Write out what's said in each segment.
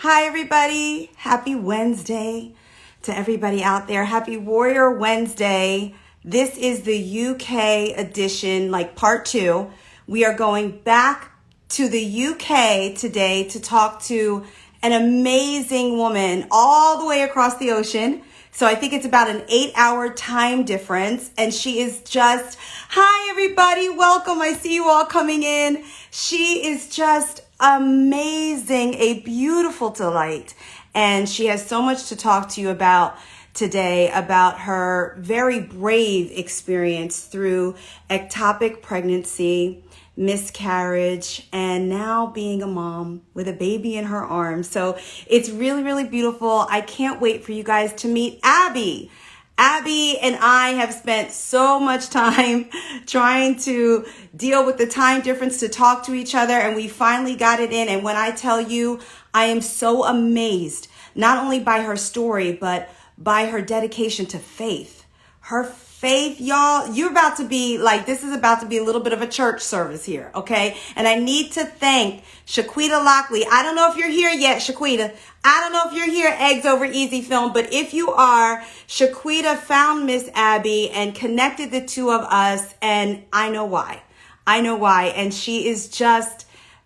Hi, everybody. Happy Wednesday to everybody out there. Happy Warrior Wednesday. This is the UK edition, like part two. We are going back to the UK today to talk to an amazing woman all the way across the ocean. So I think it's about an 8-hour time difference. And she is just, hi, everybody. Welcome. I see you all coming in. She is just amazing, a beautiful delight. And she has so much to talk to you about today, about her very brave experience through ectopic pregnancy, miscarriage, and now being a mom with a baby in her arms. So it's really, really beautiful. I can't wait for you guys to meet Abby. Abby and I have spent so much time trying to deal with the time difference to talk to each other, and we finally got it in. And when I tell you, I am so amazed, not only by her story, but by her dedication to faith. Her faith, y'all, you're about to be like, this is about to be a little bit of a church service here, okay? And I need to thank Shaquita Lockley. I don't know if you're here yet, Shaquita. I don't know if you're here, Eggs Over Easy Film, but if you are, Shaquita found Miss Abby and connected the two of us, and I know why. I know why, and she is just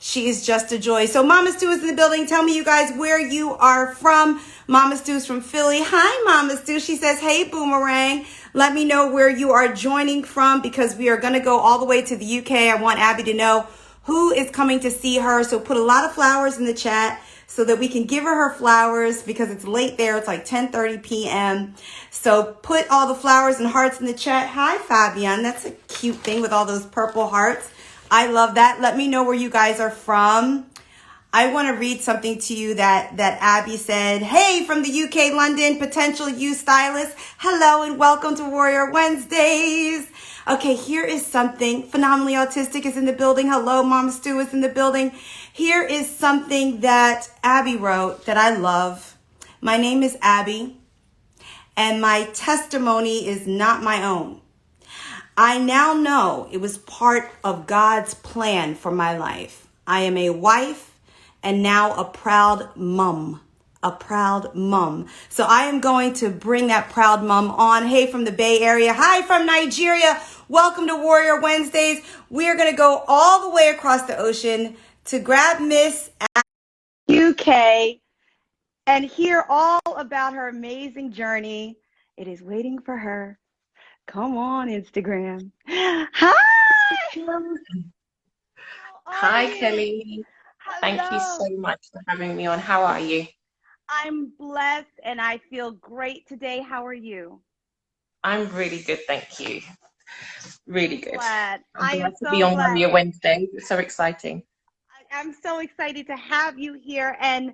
a joy. So Mama Stu is in the building. Tell me, you guys, where you are from. Mama Stu's from Philly. Hi, Mama Stu. She says, hey, Boomerang. Let me know where you are joining from, because we are going to go all the way to the UK. I want Abby to know who is coming to see her. So put a lot of flowers in the chat so that we can give her flowers, because it's late there. It's like 10:30 p.m. So put all the flowers and hearts in the chat. Hi, Fabian. That's a cute thing with all those purple hearts. I love that. Let me know where you guys are from. I want to read something to you that Abby said. Hey, from the UK, London, potential youth stylist. Hello and welcome to Warrior Wednesdays. Okay, here is something. Phenomenally Autistic is in the building. Hello, Mama Stu is in the building. Here is something that Abby wrote that I love. My name is Abby, and my testimony is not my own. I now know it was part of God's plan for my life. I am a wife and now a proud mom. A proud mom. So I am going to bring that proud mom on. Hey, from the Bay Area. Hi, from Nigeria. Welcome to Warrior Wednesdays. We are going to go all the way across the ocean to grab Miss UK and hear all about her amazing journey. It is waiting for her. Come on, Instagram. Hi. Hi, Kelly. Hello. Thank you so much for having me on. How are you? I'm blessed and I feel great today. How are you? I'm really good, thank you. Really good. Glad. I'm glad to so be on glad. Warrior Wednesday. It's so exciting. I'm so excited to have you here. And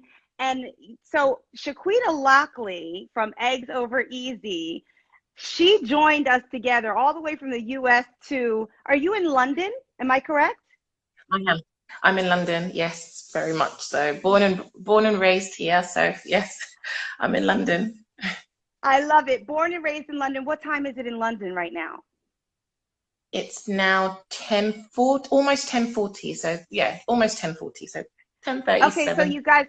so Shaquita Lockley from Eggs Over Easy, she joined us together all the way from the US to, are you in London? Am I correct? I am. I'm in London, yes, very much so. Born and raised here, so yes, I'm in London. I love it. Born and raised in London. What time is it in London right now? It's now 10:40, almost 10:40. So yeah, almost 10:40. So 10:37. Okay, so you guys,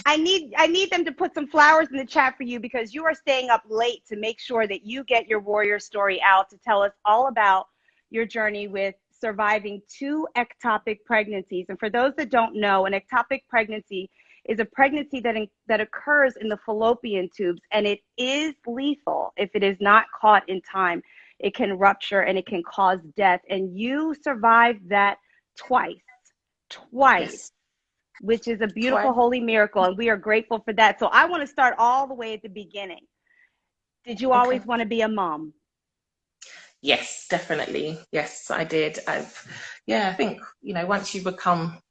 I need them to put some flowers in the chat for you, because you are staying up late to make sure that you get your warrior story out, to tell us all about your journey with surviving 2 ectopic pregnancies. And for those that don't know, an ectopic pregnancy is a pregnancy that occurs in the fallopian tubes, and it is lethal if it is not caught in time. It can rupture and it can cause death. And you survived that twice, Yes. which is a beautiful, holy miracle. And we are grateful for that. So I want to start all the way at the beginning. Did you always want to be a mom? Yes, definitely. Yes, I did. I think, once you become,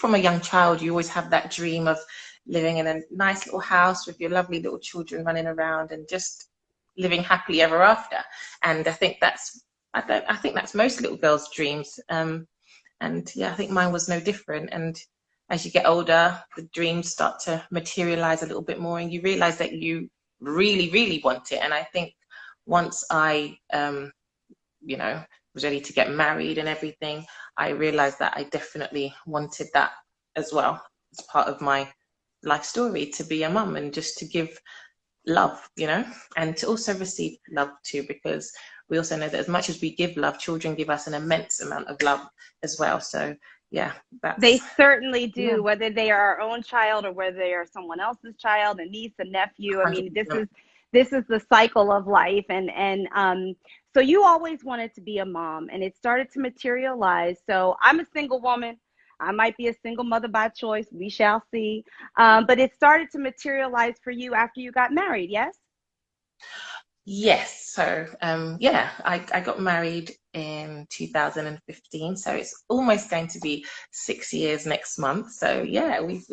from a young child, you always have that dream of living in a nice little house with your lovely little children running around and just living happily ever after. And I think that's most little girls' dreams. And yeah, I think mine was no different. And as you get older, the dreams start to materialize a little bit more, and you realize that you really, really want it. And I think once I, was ready to get married and everything, I realized that I definitely wanted that as well as part of my life story to be a mum, and just to give love, you know, and to also receive love too, because we also know that as much as we give love, children give us an immense amount of love as well. So yeah, They that's certainly yeah, do, whether they are our own child or whether they are someone else's child, a niece, a nephew. I mean, 100%. this is the cycle of life. And so you always wanted to be a mom, and it started to materialize. So I'm a single woman. I might be a single mother by choice. We shall see. But it started to materialize for you after you got married, yes? Yes. So yeah, I got married in 2015. So it's almost going to be 6 years next month. So yeah, we've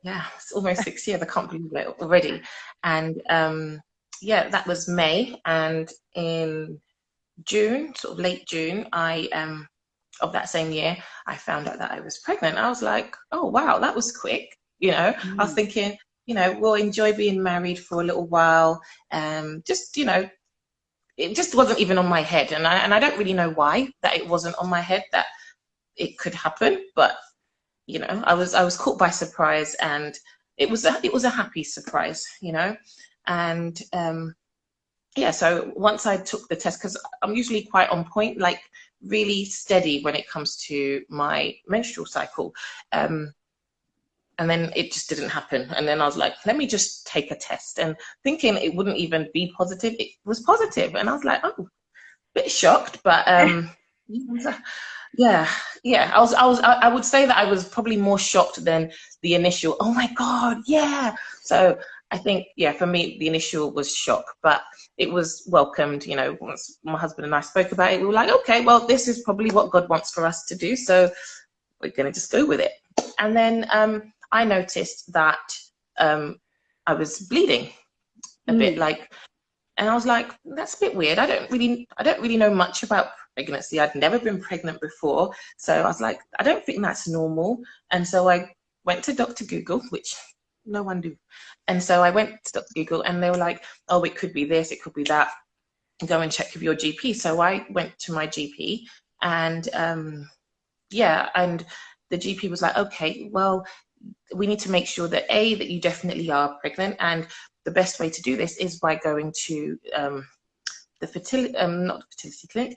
yeah, it's almost 6 years. I can't believe it already. And yeah, that was May. And in June, sort of late June, I of that same year, I found out that I was pregnant. I was like, oh wow, that was quick. You know, I was Mm. thinking, you know, we'll enjoy being married for a little while. Just, you know, it just wasn't even on my head, and I don't really know why that it wasn't on my head that it could happen, but you know, I was caught by surprise, and it was a happy surprise, you know, and yeah, so once I took the test, because I'm usually quite on point, like really steady when it comes to my menstrual cycle. Um, and then it just didn't happen. And then I was like, let me just take a test. And thinking it wouldn't even be positive, it was positive. And I was like, oh, a bit shocked, but yeah, yeah. I would say that I was probably more shocked than the initial, oh my God, yeah. So I think, yeah, for me, the initial was shock, but it was welcomed. You know, once my husband and I spoke about it, we were like, okay, well, this is probably what God wants for us to do. So we're going to just go with it. And then I noticed that I was bleeding a bit, Mm. like, and I was like, that's a bit weird. I don't really know much about pregnancy. I'd never been pregnant before. So I was like, I don't think that's normal. And so I went to Dr. Google, which no one do. And so I went to Dr. Google, and they were like, oh, it could be this, it could be that. Go and check with your GP. So I went to my GP, and yeah, and the GP was like, okay, well, we need to make sure that that you definitely are pregnant, and the best way to do this is by going to the fertility, not the fertility clinic,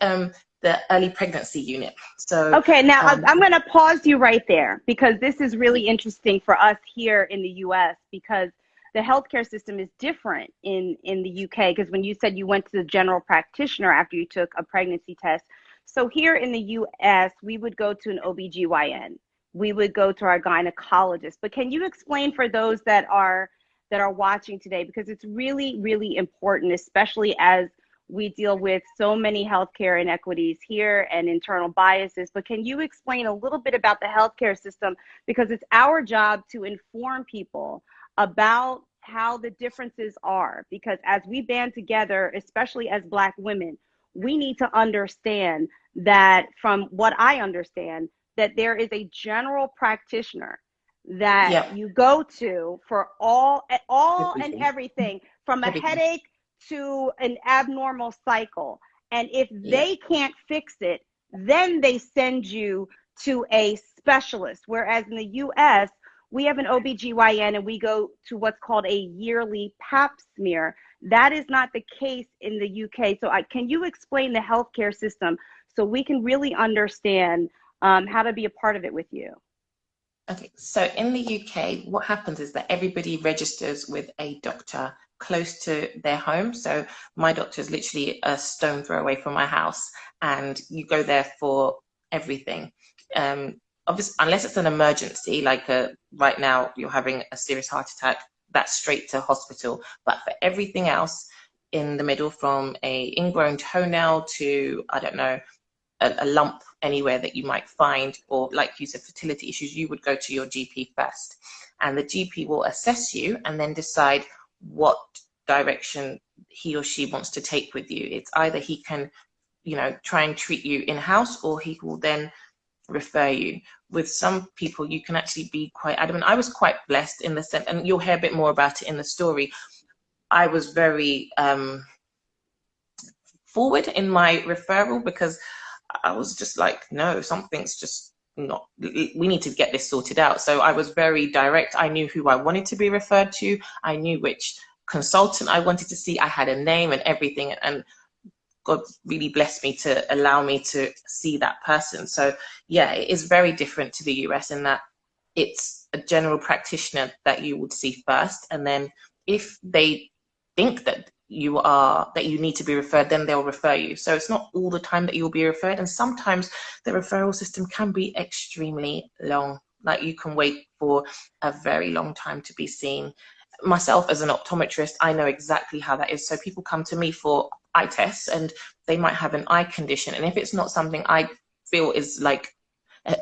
the early pregnancy unit. So, Okay, now um, I'm going to pause you right there because this is really interesting for us here in the US because the healthcare system is different in the UK because when you said you went to the general practitioner after you took a pregnancy test. So here in the US, we would go to an OBGYN. We would go to our gynecologist. But can you explain for those that are watching today because it's really really important especially as we deal with so many healthcare inequities here and internal biases. But can you explain a little bit about the healthcare system? Because it's our job to inform people about how the differences are. Because as we band together, especially as Black women, we need to understand that from what I understand, that there is a general practitioner that yeah, you go to for all and everything, everything from a everything. headache to an abnormal cycle. And if Yeah, they can't fix it, then they send you to a specialist. Whereas in the US, we have an OBGYN and we go to what's called a yearly pap smear. That is not the case in the UK. So can you explain the healthcare system so we can really understand how to be a part of it with you? okay, so in the UK, what happens is that everybody registers with a doctor close to their home. So my doctor is literally a stone throw away from my house, and you go there for everything. Obviously, unless it's an emergency, like right now you're having a serious heart attack, that's straight to hospital. But for everything else in the middle, from a ingrown toenail to, I don't know, a lump anywhere that you might find, or like you said, fertility issues, you would go to your GP first. And the GP will assess you and then decide what direction he or she wants to take with you. It's either he can, you know, try and treat you in-house, or he will then refer you. With some people, you can actually be quite adamant. I was quite blessed in the sense, and you'll hear a bit more about it in the story. I was very forward in my referral because I was just like, no, something's just not, we need to get this sorted out. So I was very direct. I knew who I wanted to be referred to. I knew which consultant I wanted to see. I had a name and everything, and God really blessed me to allow me to see that person. So yeah, it is very different to the US in that it's a general practitioner that you would see first, and then if they think that you need to be referred, then they'll refer you. So it's not all the time that you'll be referred, and sometimes the referral system can be extremely long. Like you can wait for a very long time to be seen. Myself as an optometrist, I know exactly how that is. So people come to me for eye tests and they might have an eye condition, and if it's not something I feel is like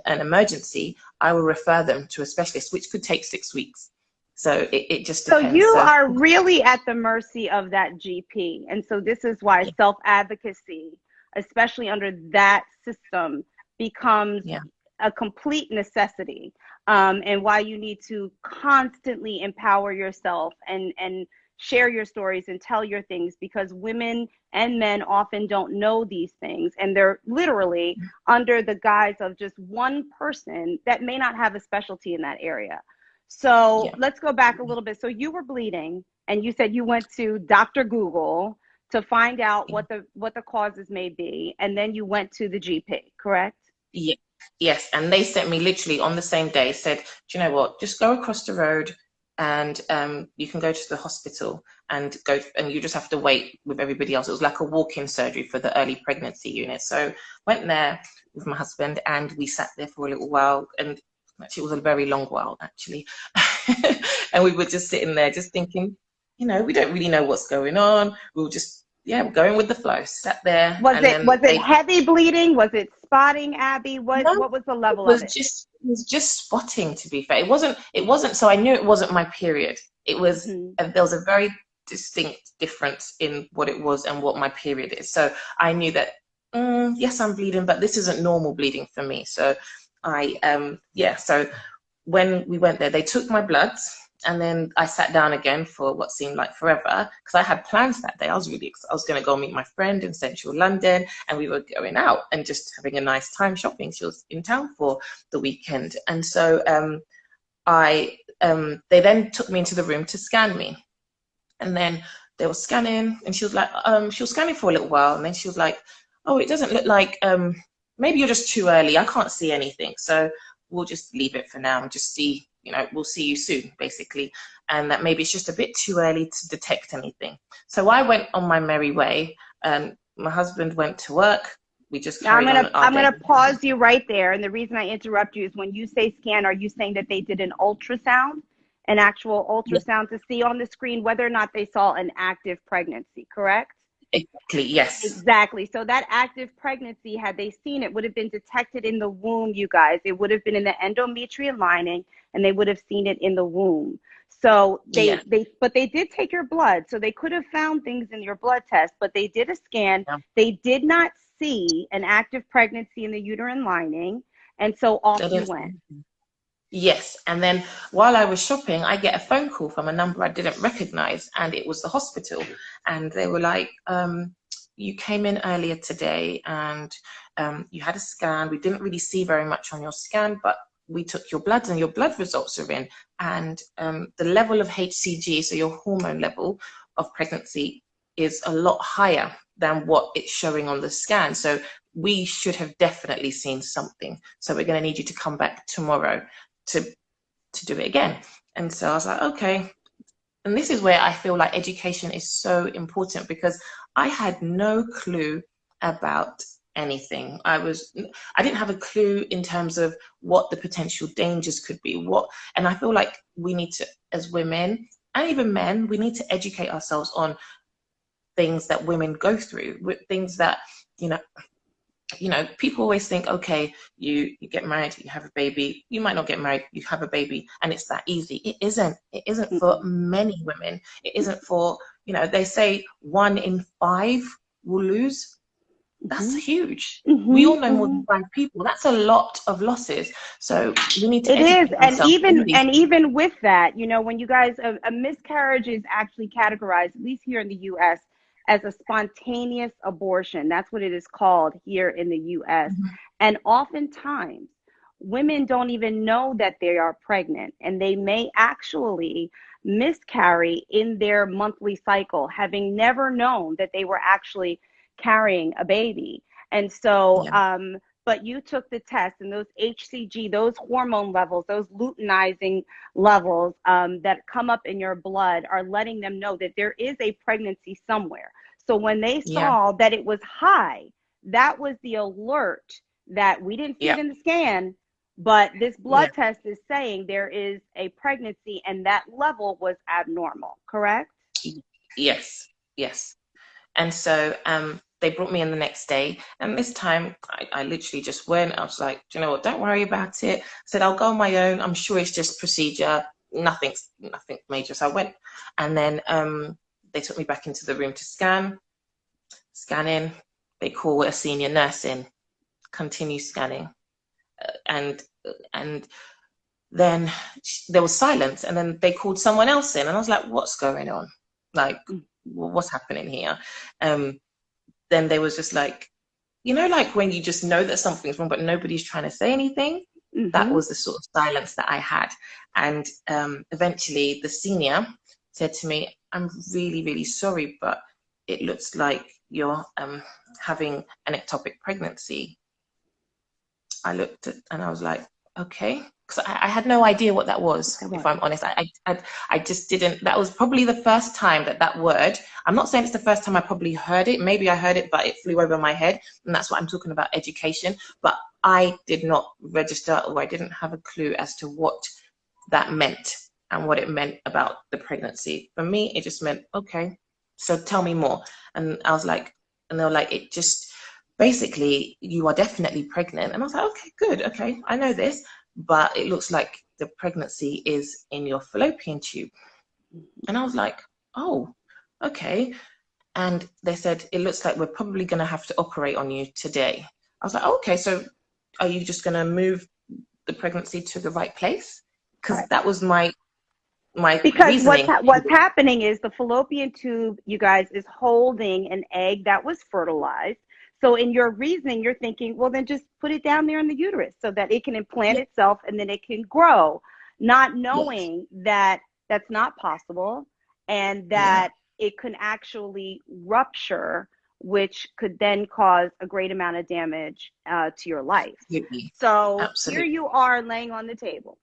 an emergency, I will refer them to a specialist, which could take 6 weeks. So it just So depends. you So are really at the mercy of that GP. And so this is why yeah, self-advocacy, especially under that system, becomes yeah, a complete necessity, and why you need to constantly empower yourself and share your stories and tell your things, because women and men often don't know these things, and they're literally under the guise of just one person that may not have a specialty in that area. So yeah, let's go back a little bit. So you were bleeding, and you said you went to Dr. Google to find out yeah. what the causes may be, and then you went to the GP, correct? Yeah, yes, and they sent me literally on the same day, said, do you know what, just go across the road and you can go to the hospital and go, and you just have to wait with everybody else. It was like a walk-in surgery for the early pregnancy unit. So went there with my husband and we sat there for a little while, and actually it was a very long while actually. And we were just sitting there just thinking, we don't really know what's going on. We were just, yeah, going with the flow, sat there, and then Was it they heavy bleeding? Was it spotting, Abby? no, What was the it level of was it? just spotting, to be fair. It wasn't, so I knew it wasn't my period. It was, Hmm. there was a very distinct difference in what it was and what my period is. So I knew that, yes, I'm bleeding, but this isn't normal bleeding for me. So so when we went there, they took my bloods, and then I sat down again for what seemed like forever because I had plans that day. I was going to go meet my friend in central London, and we were going out and just having a nice time shopping. She was in town for the weekend, and so they then took me into the room to scan me, and then they were scanning, and she was scanning for a little while, and then she was like, oh, it doesn't look like, maybe you're just too early. I can't see anything. So we'll just leave it for now and just see, we'll see you soon, basically. And that maybe it's just a bit too early to detect anything. So I went on my merry way, and my husband went to work. We just Now carried on our I'm day. gonna pause you right there. And the reason I interrupt you is when you say scan, are you saying that they did an ultrasound, an actual Yeah, ultrasound to see on the screen whether or not they saw an active pregnancy, correct? exactly. Yes. Exactly. So that active pregnancy, had they seen it, would have been detected in the womb, you guys. It would have been in the endometrial lining, and they would have seen it in the womb. So Yeah. but they did take your blood. So they could have found things in your blood test, but they did a scan. Yeah. They did not see an active pregnancy in the uterine lining. And so off They you didn't. went. Yes, and then while I was shopping, I get a phone call from a number I didn't recognize, and it was the hospital. And they were like, you came in earlier today, and you had a scan. We didn't really see very much on your scan, but we took your bloods, and your blood results are in. And the level of HCG, so your hormone level of pregnancy, is a lot higher than what it's showing on the scan. So we should have definitely seen something. So we're going to need you to come back tomorrow to do it again. And so I was like, okay. And this is where I feel like education is so important, because I had no clue about anything. I didn't have a clue in terms of what the potential dangers could be. And I feel like we need to, as women and even men, we need to educate ourselves on things that women go through, with things that, you know, people always think, okay, you get married, you have a baby. You might not get married, you have a baby, and it's that easy. It isn't. It isn't for many women. It isn't for, they say 1 in 5 will lose. That's Mm-hmm. huge. We Mm-hmm. all know more Mm-hmm. than 5 people. That's a lot of losses. So we need to It is, educate ourselves on these things. even with that, when you guys, a miscarriage is actually categorized, at least here in the U.S., as a spontaneous abortion. That's what it is called here in the U.S. Mhm. And oftentimes, women don't even know that they are pregnant, and they may actually miscarry in their monthly cycle, having never known that they were actually carrying a baby. And so, Yeah. but you took the test, and those HCG, those hormone levels, those luteinizing levels that come up in your blood are letting them know that there is a pregnancy somewhere. So when they Yeah. saw that it was high, that was the alert that we didn't see Yeah. it in the scan, but this Yeah. blood test is saying there is a pregnancy and that level was abnormal, correct? Yes. Yes. And so they brought me in the next day. And this time I literally just went. I was like, do you know what? Don't worry about it. I said, I'll go on my own. I'm sure it's just procedure. Nothing major. So I went, and then they took me back into the room to scan in. They call a senior nurse in, continue scanning. And then there was silence. And then they called someone else in. And I was like, what's going on? Like, what's happening here? Then there was just like, you know, like when you just know that something's wrong, but nobody's trying to say anything. That was the sort of silence that I had. And eventually the senior said to me, I'm really, really sorry, but it looks like you're having an ectopic pregnancy. I looked at, and I was like, okay. Because I had no idea what that was, if I'm honest. I just didn't. That was probably the first time that word, I'm not saying it's the first time I probably heard it. Maybe I heard it, but it flew over my head. And that's what I'm talking about, education. But I did not register, or I didn't have a clue as to what that meant and what it meant about the pregnancy. For me, it just meant, okay, so tell me more. And I was like, and they were like, it just, basically, you are definitely pregnant. And I was like, okay, good. Okay, I know this. But it looks like the pregnancy is in your fallopian tube. And I was like, oh, okay. And they said, it looks like we're probably going to have to operate on you today. I was like, oh, okay, so are you just going to move the pregnancy to the right place? Because that was my Because reasoning. what's happening is the fallopian tube, you guys, is holding an egg that was fertilized. So in your reasoning, you're thinking, well, then just put it down there in the uterus so that it can implant Yeah. itself and then it can grow, not Yes. knowing that that's not possible and that it can actually rupture, which could then cause a great amount of damage to your life. Absolutely. So here Absolutely. you are laying on the table.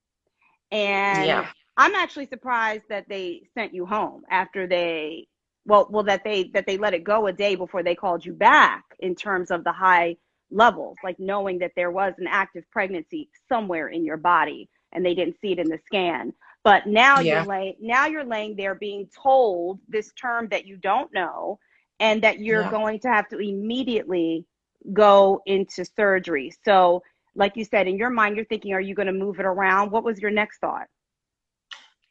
And Yeah. I'm actually surprised that they sent you home after they, well, that they let it go a day before they called you back in terms of the high levels, like knowing that there was an active pregnancy somewhere in your body and they didn't see it in the scan. But now Yeah. you're laying there being told this term that you don't know, and that you're Yeah. going to have to immediately go into surgery. So like you said, in your mind, you're thinking, are you going to move it around? What was your next thought?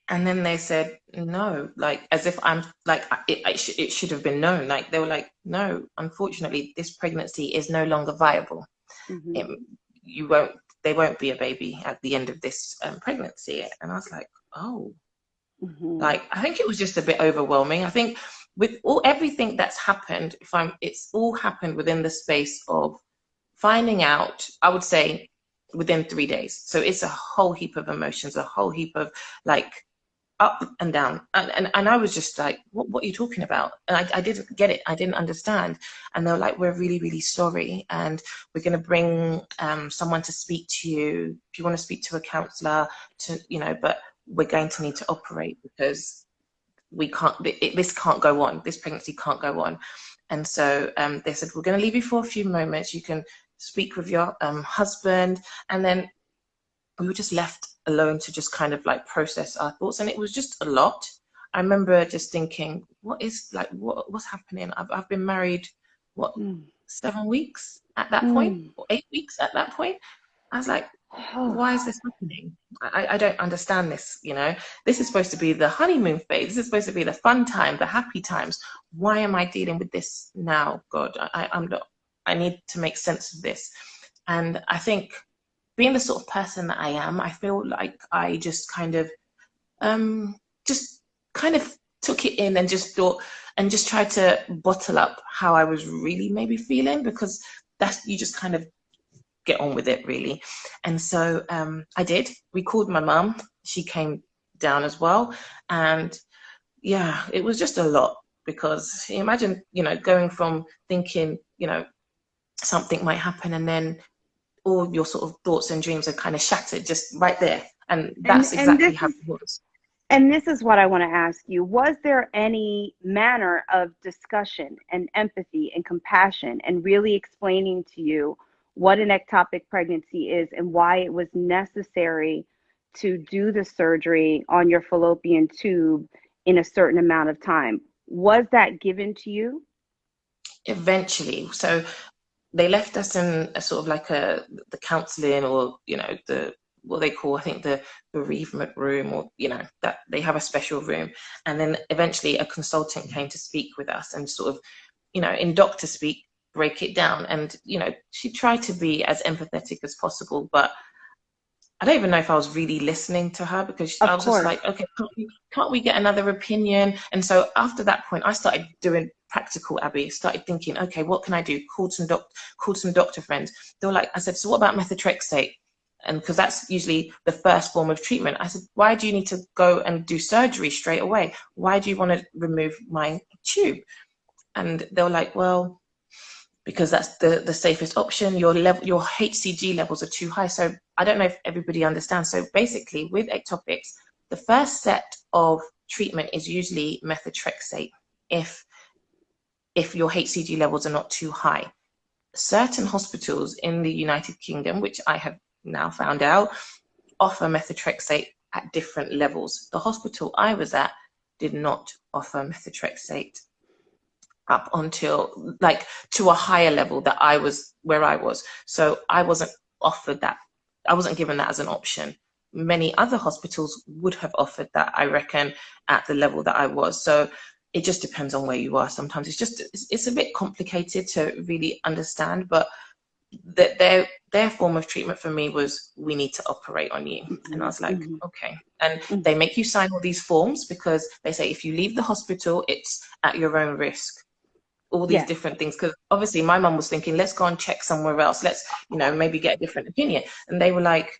And then they said, no, like as if I'm like, it should have been known. Like they were like, no, unfortunately, this pregnancy is no longer viable. Mm-hmm. It, you won't, there won't be a baby at the end of this pregnancy. And I was like, oh, Mm-hmm. like, I think it was just a bit overwhelming. I think with everything that's happened, it's all happened within the space of finding out, I would say within 3 days. So it's a whole heap of emotions, a whole heap of like, up and down, and I was just like, what are you talking about? And I didn't get it. I didn't understand. And they were like, we're really, really sorry, and we're going to bring someone to speak to you if you want to speak to a counselor, to, you know, but we're going to need to operate because we can't, this can't go on, this pregnancy can't go on. And so they said, we're going to leave you for a few moments, you can speak with your husband. And then we were just left alone to just kind of like process our thoughts, and it was just a lot. I remember just thinking, what's happening? I've been married, what, 7 weeks at that point, or 8 weeks at that point. I was like, why is this happening? I don't understand this, you know. This is supposed to be the honeymoon phase. This is supposed to be the fun time, the happy times. Why am I dealing with this now, God? I'm not, I need to make sense of this. And I think, being the sort of person that I am, I feel like I just kind of took it in and just thought, and just tried to bottle up how I was really maybe feeling, because that's, you just kind of get on with it, really. And so I did. We called my mum. She came down as well. And yeah, it was just a lot, because imagine, going from thinking, something might happen, and then all your sort of thoughts and dreams are kind of shattered just right there. And And that's and exactly this how is it was. and this is what I want to ask you. Was there any manner of discussion and empathy and compassion and really explaining to you what an ectopic pregnancy is and why it was necessary to do the surgery on your fallopian tube in a certain amount of time? Was that given to you? Eventually. So they left us in a sort of like the counseling, or the what they call, I think, the bereavement room, or that they have a special room. And then eventually a consultant came to speak with us and sort of, in doctor speak, break it down. And she tried to be as empathetic as possible, but I don't even know if I was really listening to her, because I Of was just course. like, okay, can't we get another opinion? And so after that point, I started doing practical, Abby. Started thinking, okay, what can I do? Called some doctor friends. They were like, I said, so what about methotrexate? And because that's usually the first form of treatment. I said, why do you need to go and do surgery straight away? Why do you want to remove my tube? And they were like, well, because that's the safest option. Your HCG levels are too high. So I don't know if everybody understands. So basically, with ectopics, the first set of treatment is usually methotrexate if your HCG levels are not too high. Certain hospitals in the United Kingdom, which I have now found out, offer methotrexate at different levels. The hospital I was at did not offer methotrexate up until, like, to a higher level that I was where I was. So I wasn't offered that. I wasn't given that as an option. Many other hospitals would have offered that, I reckon, at the level that I was. So it just depends on where you are. Sometimes it's a bit complicated to really understand, but their form of treatment for me was, we need to operate on you. And I Mhm, was like, mhm, okay. And mhm. they make you sign all these forms, because they say if you leave the hospital, it's at your own risk. All these Yes. different things, because obviously my mum was thinking, let's go and check somewhere else, let's maybe get a different opinion. And they were like,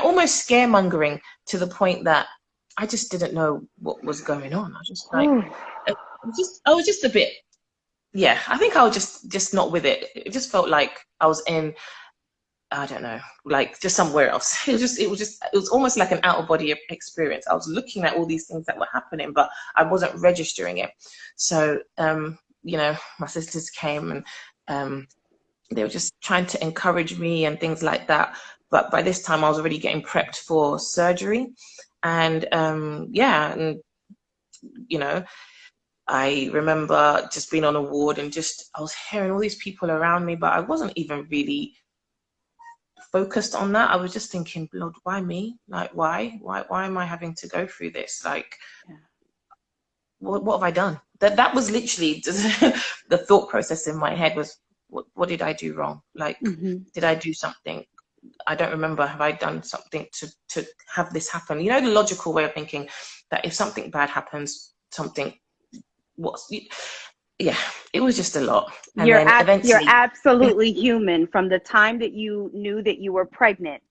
almost scaremongering, to the point that I just didn't know what was going on. I was just like, Whew. I was just a bit, yeah, I think I was just not with it. It just felt like I was in, I don't know, like just somewhere else. It was almost like an out of body experience. I was looking at all these things that were happening, but I wasn't registering it. So my sisters came, and they were just trying to encourage me and things like that. But by this time I was already getting prepped for surgery. And and you know I remember just being on a ward, and just I was hearing all these people around me, but I wasn't even really focused on that. I was just thinking, Lord, why me? Like, why am I having to go through this? Like, Yeah. what have I done? That was literally just the thought process in my head was, what did I do wrong? Like, Mhm. did I do something? I don't remember. Have I done something to have this happen? The logical way of thinking, that if something bad happens, something, what's, yeah, it was just a lot. And then You're eventually, absolutely human. From the time that you knew that you were pregnant,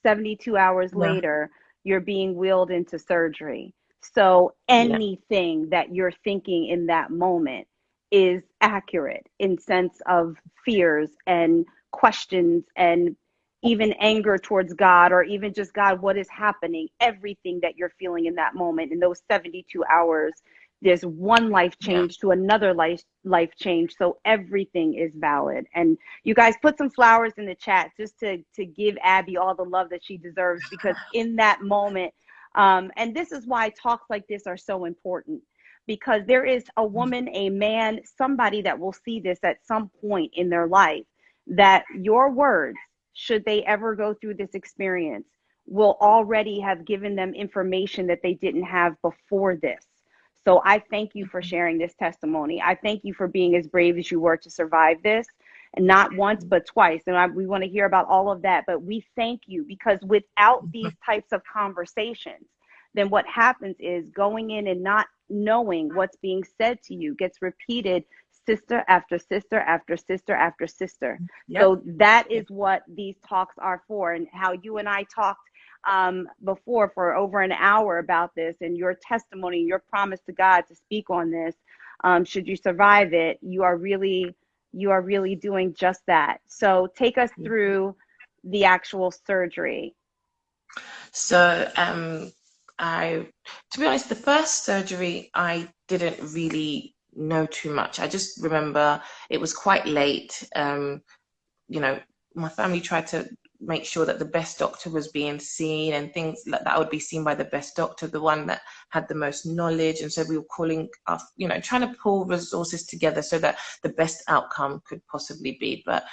72 hours yeah, later, you're being wheeled into surgery. So yeah, anything that you're thinking in that moment is accurate in sense of fears and questions and even anger towards God, or even just, God, what is happening? Everything that you're feeling in that moment, in those 72 hours, there's one life yeah. change to another life change. So everything is valid. And you guys put some flowers in the chat just to give Abby all the love that she deserves, because in that moment, and this is why talks like this are so important, because there is a woman, a man, somebody that will see this at some point in their life, that your words, should they ever go through this experience, will already have given them information that they didn't have before this. So I thank you for sharing this testimony. I thank you for being as brave as you were to survive this, and not once, but twice. And we want to hear about all of that. But we thank you, because without these types of conversations, then what happens is, going in and not knowing what's being said to you gets repeated sister after sister after sister after sister. Yep. So that is what these talks are for, and how you and I talked before for over an hour about this, and your testimony, your promise to God to speak on this. Should you survive it, you are really doing just that. So take us through the actual surgery. So to be honest, the first surgery, I didn't really know too much. I just remember it was quite late. You know, my family tried to make sure that the best doctor was being seen, and things like that would be seen by the best doctor, the one that had the most knowledge. And so we were calling up, you know, trying to pull resources together so that the best outcome could possibly be. But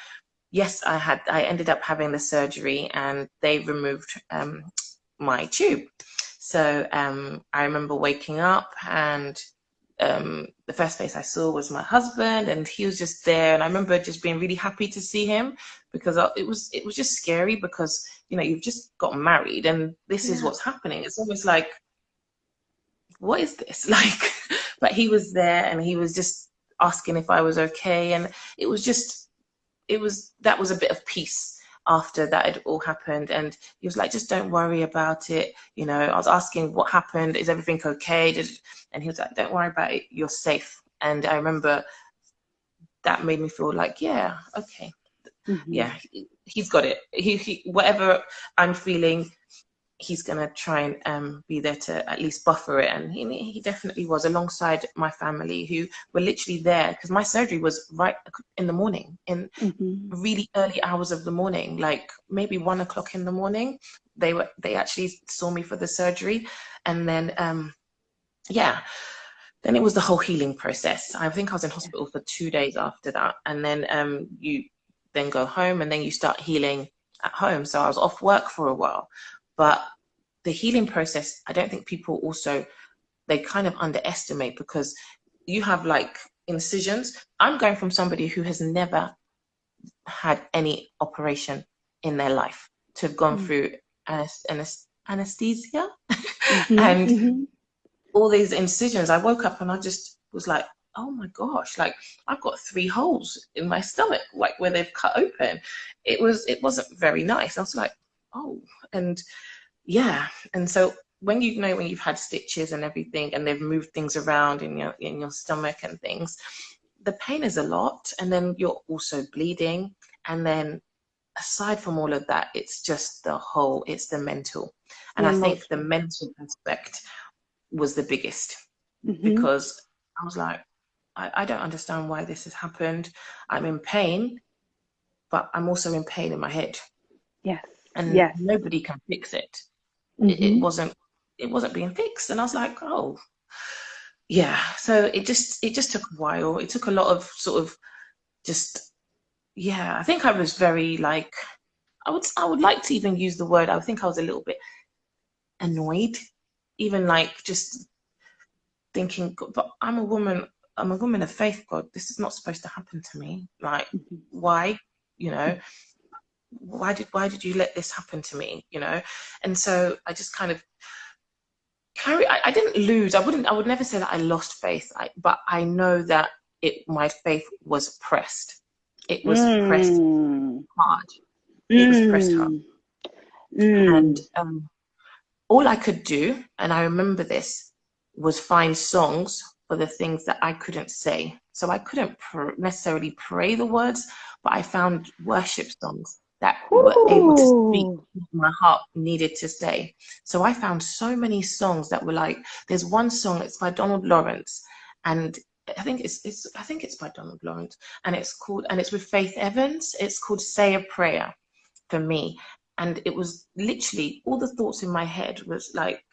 yes, I ended up having the surgery, and they removed my tube. So I remember waking up, and the first face I saw was my husband, and he was just there. And I remember just being really happy to see him, because it was just scary, because, you know, you've just got married and this is what's happening. It's almost like, what is this? Like, but he was there, and he was just asking if I was okay. And it was that was a bit of peace after that had all happened. And he was like, just don't worry about it. You know, I was asking what happened, is everything okay? And he was like, don't worry about it, you're safe. And I remember that made me feel like, yeah, okay. Yeah, he's got it. He whatever I'm feeling, he's gonna try and be there to at least buffer it. And he definitely was, alongside my family, who were literally there, because my surgery was right in the morning, in really early hours of the morning, like maybe 1 o'clock in the morning. They actually saw me for the surgery. And then then it was the whole healing process. I think I was in hospital for 2 days after that. And then you then go home, and then you start healing at home. So I was off work for a while. But the healing process, I don't think people also, they kind of underestimate, because you have like incisions. I'm going from somebody who has never had any operation in their life to have gone through anesthesia and all these incisions. I woke up and I just was like, oh my gosh, like I've got 3 holes in my stomach, like where they've cut open. It wasn't very nice. I was like, oh. And yeah. And so when you've had stitches and everything, and they've moved things around in your stomach and things, the pain is a lot. And then you're also bleeding. And then aside from all of that, it's just it's the mental. And I think the mental aspect was the biggest, because I was like, I don't understand why this has happened. I'm in pain, but I'm also in pain in my head. Yes. And nobody can fix it. It wasn't being fixed. And I was like, oh yeah. So it just took a while. It took a lot of sort of just, I think I was very like, I would like to even use the word, I would think I was a little bit annoyed, even like just thinking, but I'm a woman of faith, God, this is not supposed to happen to me. Like, why, you know, why did you let this happen to me, you know? And so I just kind of I didn't lose. I would never say that I lost faith, but I know that my faith was pressed. It was pressed hard. It was pressed hard. And all I could do, and I remember this, was find songs for the things that I couldn't say. So I couldn't necessarily pray the words, but I found worship songs that were able to speak what my heart needed to say. So I found so many songs that were like, there's one song, it's by Donald Lawrence, and I think it's by Donald Lawrence, and it's with Faith Evans. It's called Say a Prayer for me. And it was literally, all the thoughts in my head was like,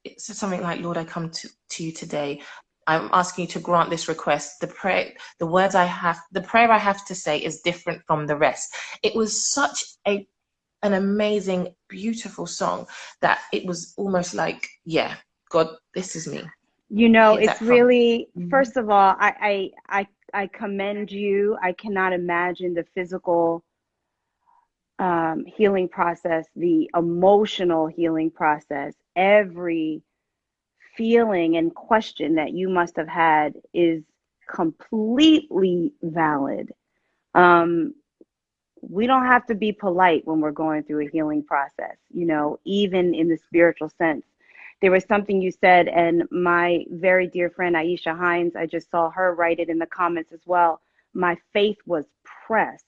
it's something like, Lord, I come to you today. I'm asking you to grant this request. The prayer I have to say is different from the rest. It was such an amazing, beautiful song that it was almost like, yeah, God, this is me. You know, it's really, first of all, I commend you. I cannot imagine the physical healing process, the emotional healing process, every feeling and question that you must have had is completely valid. We don't have to be polite when we're going through a healing process, you know, even in the spiritual sense. There was something you said, and my very dear friend Aisha Hines, I just saw her write it in the comments as well. My faith was pressed.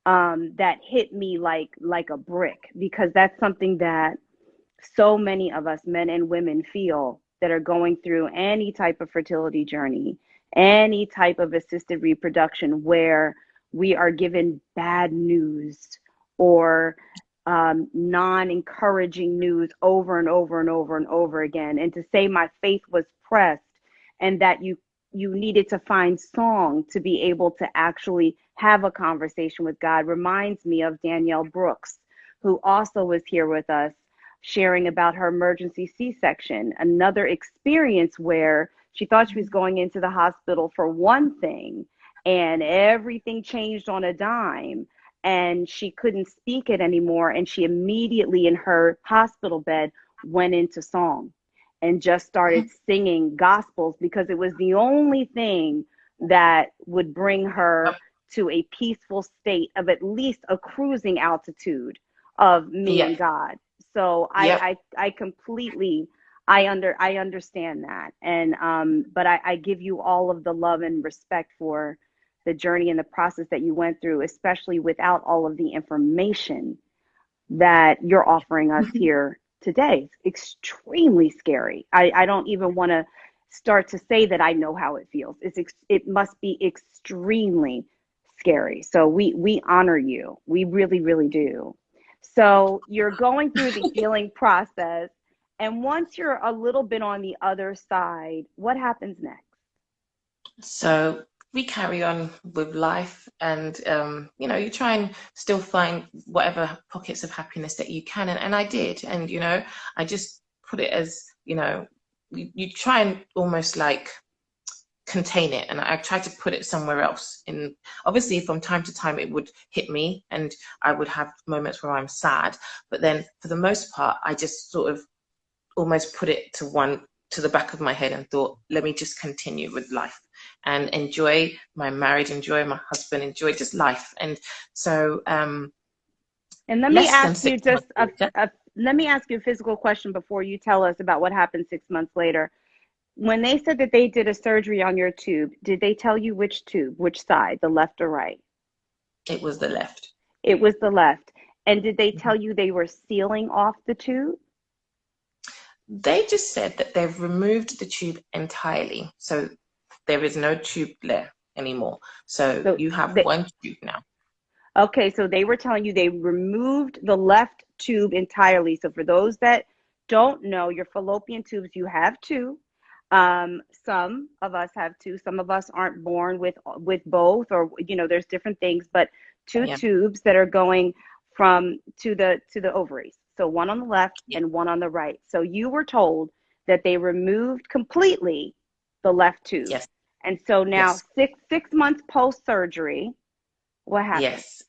That hit me like a brick, because that's something that so many of us, men and women, feel that are going through any type of fertility journey, any type of assisted reproduction, where we are given bad news or non-encouraging news over and over and over and over again. And to say my faith was pressed, and that you needed to find song to be able to actually have a conversation with God, reminds me of Danielle Brooks, who also was here with us, sharing about her emergency C-section, another experience where she thought she was going into the hospital for one thing, and everything changed on a dime, and she couldn't speak it anymore. And she immediately in her hospital bed went into song and just started singing gospels, because it was the only thing that would bring her to a peaceful state of at least a cruising altitude of me and God. So I completely, I understand that. And but I give you all of the love and respect for the journey and the process that you went through, especially without all of the information that you're offering us here today. It's extremely scary. I don't even want to start to say that I know how it feels. It must be extremely scary. So we honor you. We really, really do. So you're going through the healing process, and once you're a little bit on the other side, what happens next? So we carry on with life, and you know, you try and still find whatever pockets of happiness that you can, and I did. And you know, I just put it as, you know, you try and almost like contain it, and I tried to put it somewhere else. And obviously from time to time it would hit me, and I would have moments where I'm sad, but then for the most part I just sort of almost put it to the back of my head and thought, let me just continue with life and enjoy my marriage, enjoy my husband, enjoy just life. And so and let me less than ask you 6 months later, let me ask you a physical question before you tell us about what happened 6 months later. When they said that they did a surgery on your tube, did they tell you which tube, which side, the left or right? it was the left. It was the left. And did they tell you they were sealing off the tube? They just said that they've removed the tube entirely, so there is no tube there anymore. So So you have they, one tube now. okay, so they were telling you they removed the left tube entirely. So for those that don't know, your fallopian tubes, you have two. Some of us have two. Some of us aren't born with both, or you know, there's different things. But two Yeah. tubes that are going from to the ovaries. So one on the left Yeah. and one on the right. So you were told that they removed completely the left tube. Yes. And so now Yes. six months post surgery, what happened? Yes.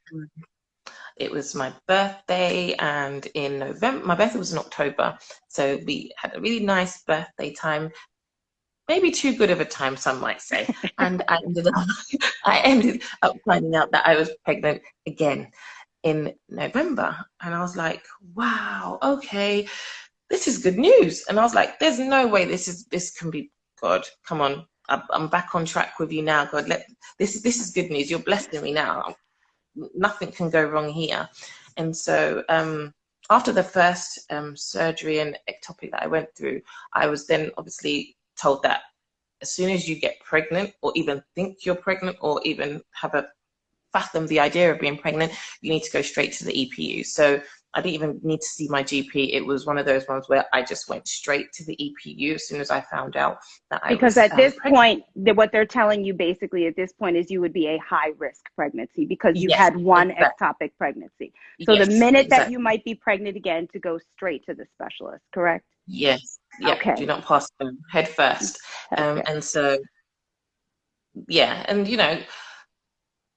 It was my birthday, and in November, my birthday was in October, so we had a really nice birthday time, maybe too good of a time, some might say. And I ended up finding out that I was pregnant again in November, and I was like, wow, okay, this is good news. And I was like, there's no way this can be God. Come on, I'm back on track with you now, God. This is good news. You're blessing me now. Nothing can go wrong here. And so after the first surgery and ectopic that I went through, I was then obviously told that as soon as you get pregnant, or even think you're pregnant, or even have a fathom the idea of being pregnant, you need to go straight to the EPU. So I didn't even need to see my GP. It was one of those ones where I just went straight to the EPU as soon as I found out that I Because was at this pregnant. point, what they're telling you basically at this point is you would be a high risk pregnancy because you've Yes, had one exactly. ectopic pregnancy. So the Yes, minute that exactly. you might be pregnant again, to go straight to the specialist, correct? Yes, yeah. Do Okay. not pass them head first. Okay. And so, yeah, and you know,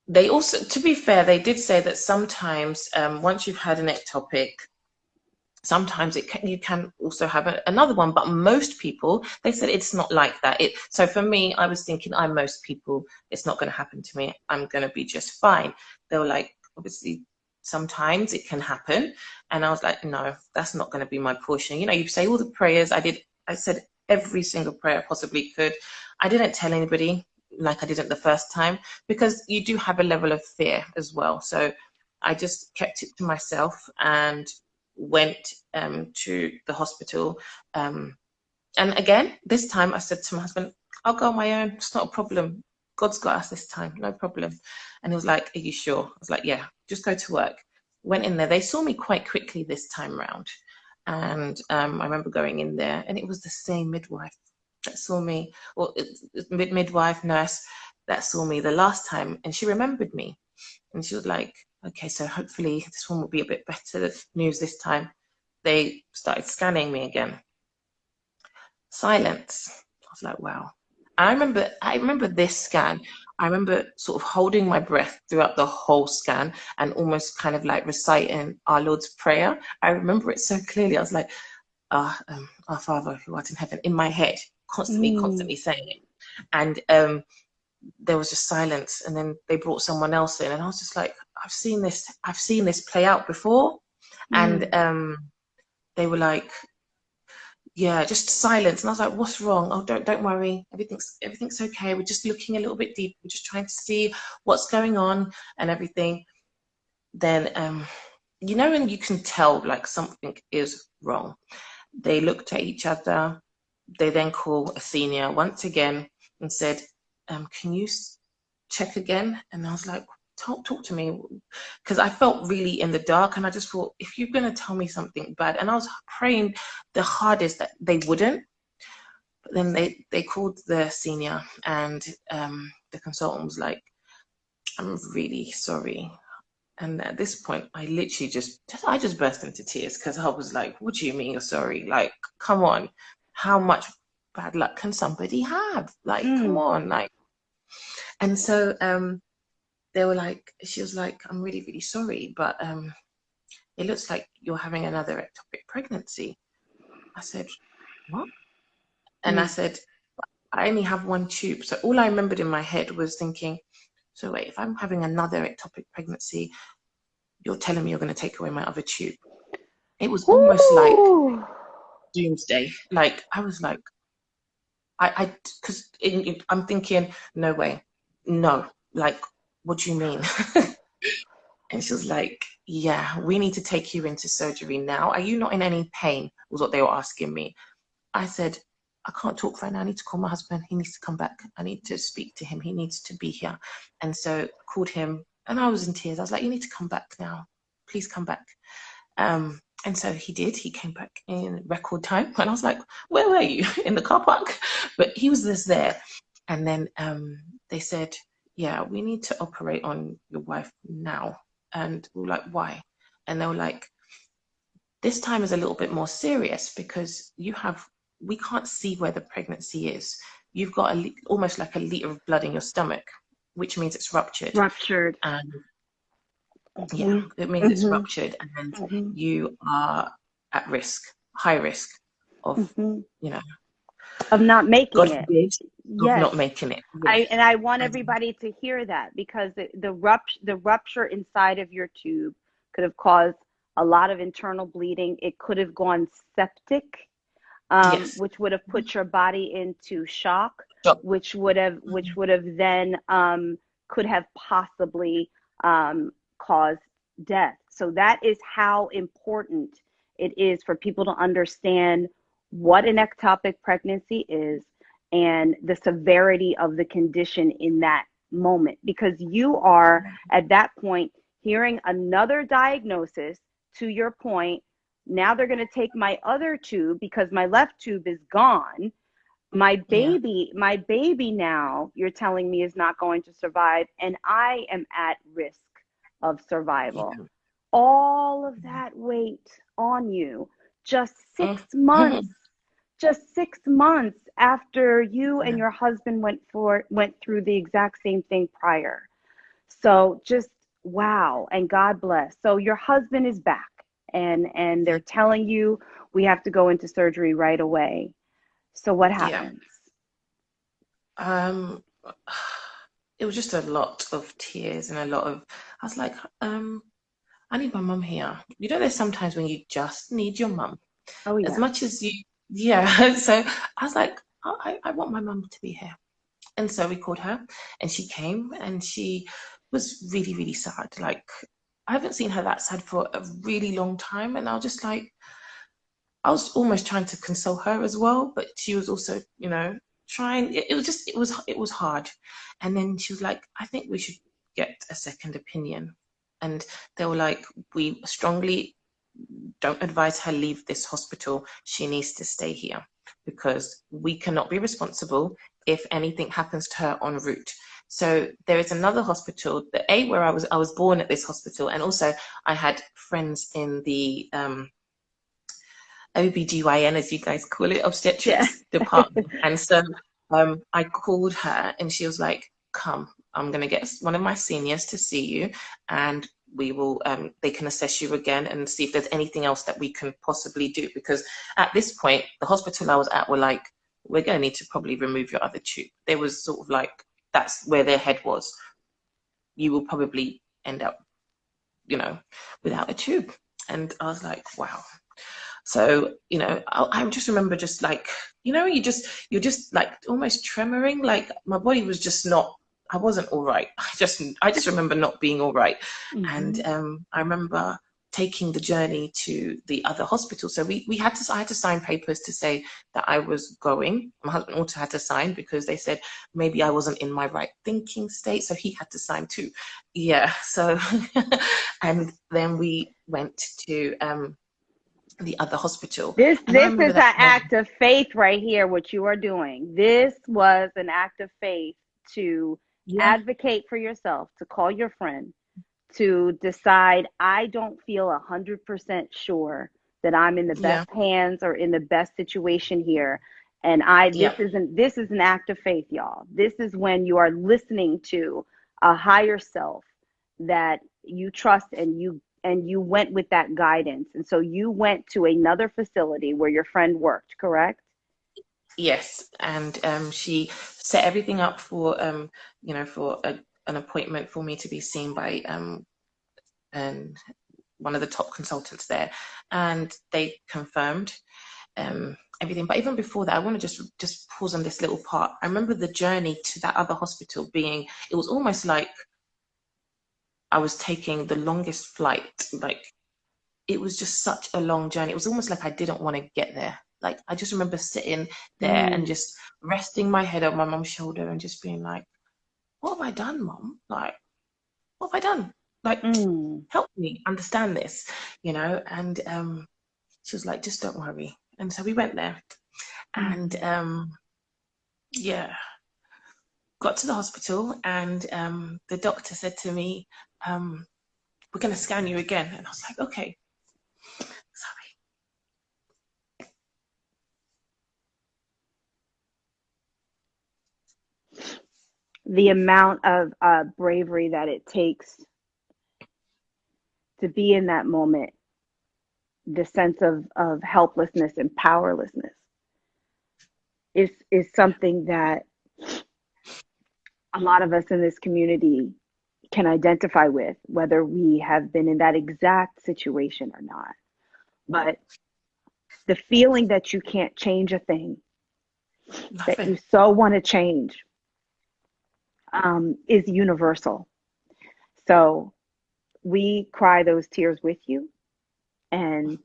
they also, to be fair, they did say that sometimes once you've had an ectopic, Sometimes you can also have another one, but most people, they said it's not like that. So for me, I was thinking, I'm most people, it's not going to happen to me. I'm going to be just fine. They were like, obviously, sometimes it can happen. And I was like, no, that's not going to be my portion. You know, you say all the prayers. I said every single prayer I possibly could. I didn't tell anybody like I didn't the first time, because you do have a level of fear as well. So I just kept it to myself and went to the hospital. And again, this time I said to my husband, I'll go on my own. It's not a problem. God's got us this time. No problem. And he was like, are you sure? I was like, yeah, just go to work. Went in there. They saw me quite quickly this time round. And I remember going in there, and it was the same midwife that saw me, or midwife, nurse that saw me the last time. And she remembered me. And she was like, okay, so hopefully this one will be a bit better news this time. They started scanning me again. Silence. I was like, wow. I remember this scan. I remember sort of holding my breath throughout the whole scan and almost kind of like reciting our Lord's Prayer. I remember it so clearly. I was like, our Father who art in heaven, in my head, constantly saying it. And there was just silence, and then they brought someone else in, and I was just like, I've seen this play out before. And they were like, yeah, just silence. And I was like, what's wrong? Oh, don't worry, everything's okay. We're just looking a little bit deep. We're just trying to see what's going on and everything. Then you know, when you can tell like something is wrong, they looked at each other. They then call a senior once again and said, can you check again? And I was like, talk to me, because I felt really in the dark, and I just thought, if you're going to tell me something bad, and I was praying the hardest that they wouldn't. But then they called the senior, and the consultant was like, I'm really sorry. And at this point, I literally just burst into tears, because I was like, what do you mean you're sorry? Like, come on, how much bad luck can somebody have? Like, come on, like. And so they were like, she was like, I'm really, really sorry, but it looks like you're having another ectopic pregnancy. I said, what? And I said, I only have one tube. So all I remembered in my head was thinking, so wait, if I'm having another ectopic pregnancy, you're telling me you're going to take away my other tube. It was almost like doomsday. Like, I was like, because I'm thinking, no way, no, like, what do you mean? And she was like, yeah, we need to take you into surgery now. Are you not in any pain? Was what they were asking me. I said, I can't talk right now. I need to call my husband. He needs to come back. I need to speak to him. He needs to be here. And so I called him, and I was in tears. I was like, you need to come back now. Please come back. And so he did. He came back in record time. And I was like, where were you? In the car park? But he was just there. And then they said, yeah, we need to operate on your wife now. And we were like, why? And they were like, this time is a little bit more serious, because we can't see where the pregnancy is. You've got almost like a liter of blood in your stomach, which means it's ruptured. And yeah, it means it's ruptured, and you are at risk, high risk of, you know, of not making God it. forbid, Yes. of not making it. Yes. I want everybody to hear that, because the rupture inside of your tube could have caused a lot of internal bleeding. It could have gone septic, Yes. which would have put your body into shock, which would have then could have possibly caused death. So that is how important it is for people to understand what an ectopic pregnancy is and the severity of the condition in that moment, because you are at that point hearing another diagnosis. To your point, now they're going to take my other tube because my left tube is gone. My baby now, you're telling me, is not going to survive, and I am at risk of survival. Yeah. All of that weight on you, just 6 months. Just 6 months after you and your husband went through the exact same thing prior. So just wow, and God bless. So your husband is back, and they're telling you we have to go into surgery right away. So what Yeah. happens? Um, it was just a lot of tears and a lot of, I was like, I need my mum here. You know, there's sometimes when you just need your mum Oh as yeah. much as you, yeah. So I was like, I want my mum to be here. And so we called her and she came and she was really, really sad. Like, I haven't seen her that sad for a really long time. And I was just like, I was almost trying to console her as well, but she was also, trying. It was just, it was hard. And then she was like, I think we should get a second opinion. And they were like, we strongly don't advise her leave this hospital. She needs to stay here because we cannot be responsible if anything happens to her en route. So there is another hospital, the A where I was born at this hospital, and also I had friends in the OBGYN, as you guys call it, Yeah. obstetrics department. And so I called her and she was like, come, I'm going to get one of my seniors to see you and we will, they can assess you again and see if there's anything else that we can possibly do. Because at this point, the hospital I was at were like, we're going to need to probably remove your other tube. There was sort of like, that's where their head was. You will probably end up, without a tube. And I was like, wow. So, I just remember just like, you're just like almost tremoring. Like my body was just not, I wasn't all right. I just remember not being all right. And Hmm. I remember taking the journey to the other hospital. So I had to sign papers to say that I was going. My husband also had to sign because they said maybe I wasn't in my right thinking state. So he had to sign too. Yeah. So, and then we went to, the other hospital. And I This remember is an that act of faith right here, what you are doing. This was an act of faith to yeah, advocate for yourself, to call your friend, to decide, I don't feel 100% sure that I'm in the yeah, best hands or in the best situation here. And yeah, this is an act of faith, y'all. This is when you are listening to a higher self that you trust, and you went with that guidance. And so you went to another facility where your friend worked, correct? yes. And she set everything up for, for an appointment for me to be seen by um, one of the top consultants there. And they confirmed everything. But even before that, I want to just pause on this little part. I remember the journey to that other hospital being, it was almost like I was taking the longest flight. Like it was just such a long journey. It was almost like I didn't want to get there. Like I just remember sitting there and Mm, just resting my head on my mom's shoulder and just being like, what have I done, mom? Like, what have I done? Like, mm, help me understand this, And she was like, just don't worry. And so we went there and mm. yeah, got to the hospital and the doctor said to me, we're going to scan you again. And I was like, okay, sorry. The amount of bravery that it takes to be in that moment, the sense of helplessness and powerlessness is something that a lot of us in this community can identify with, whether we have been in that exact situation or not. But the feeling that you can't change a thing that Nothing. you so want to change is universal. So we cry those tears with you, and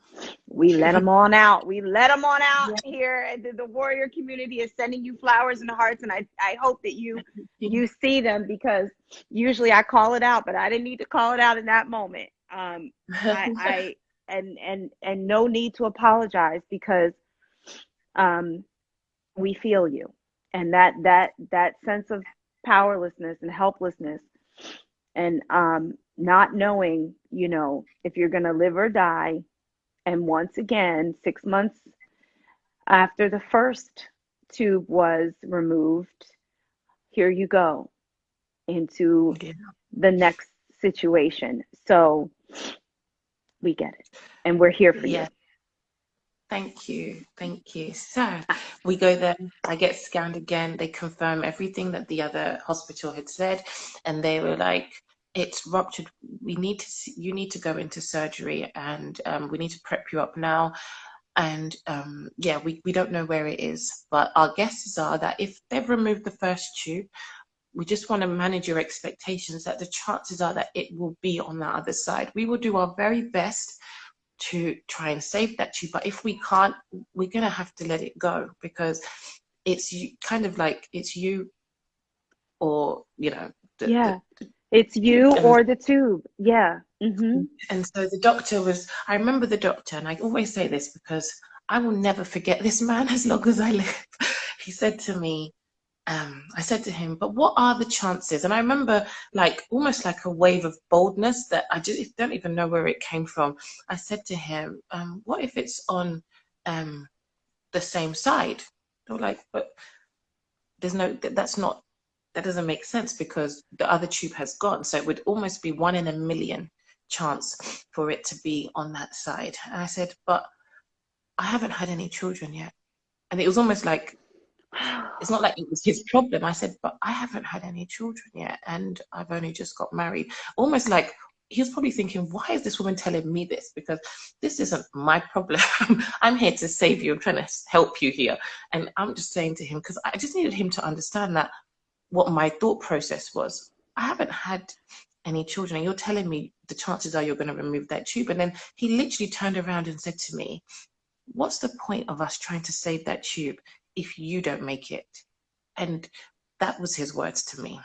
we let them on out. We let them on out Yeah. here. And the warrior community is sending you flowers and hearts, and I hope that you see them, because usually I call it out, but I didn't need to call it out in that moment. I and no need to apologize, because um, we feel you, and that sense of powerlessness and helplessness, and not knowing, if you're gonna live or die. And once again, 6 months after the first tube was removed, here you go into Yeah. the next situation. So We get it. And we're here for you. Yeah. Thank you. Thank you. So we go there, I get scanned again. They confirm everything that the other hospital had said. And they were like, it's ruptured. You need to go into surgery, and we need to prep you up now. And yeah, we don't know where it is, but our guesses are that if they've removed the first tube, we just want to manage your expectations that the chances are that it will be on the other side. We will do our very best to try and save that tube, but if we can't, we're gonna have to let it go, because it's kind of like it's you or it's you or the tube. And so the doctor I remember the doctor, and I always say this because I will never forget this man as long as I live. He said to me, I said to him, but what are the chances? And I remember like almost like a wave of boldness that I just don't even know where it came from. I said to him, what if it's on the same side? They were like, but that doesn't make sense, because the other tube has gone. So it would almost be 1 in a million chance for it to be on that side. And I said, but I haven't had any children yet. And it was almost like, it's not like it was his problem. I said, but I haven't had any children yet, and I've only just got married. Almost like he was probably thinking, why is this woman telling me this? Because this isn't my problem. I'm here to save you. I'm trying to help you here. And I'm just saying to him, because I just needed him to understand that what my thought process was. I haven't had any children, and you're telling me the chances are you're going to remove that tube. And then he literally turned around and said to me, what's the point of us trying to save that tube if you don't make it? And that was his words to me.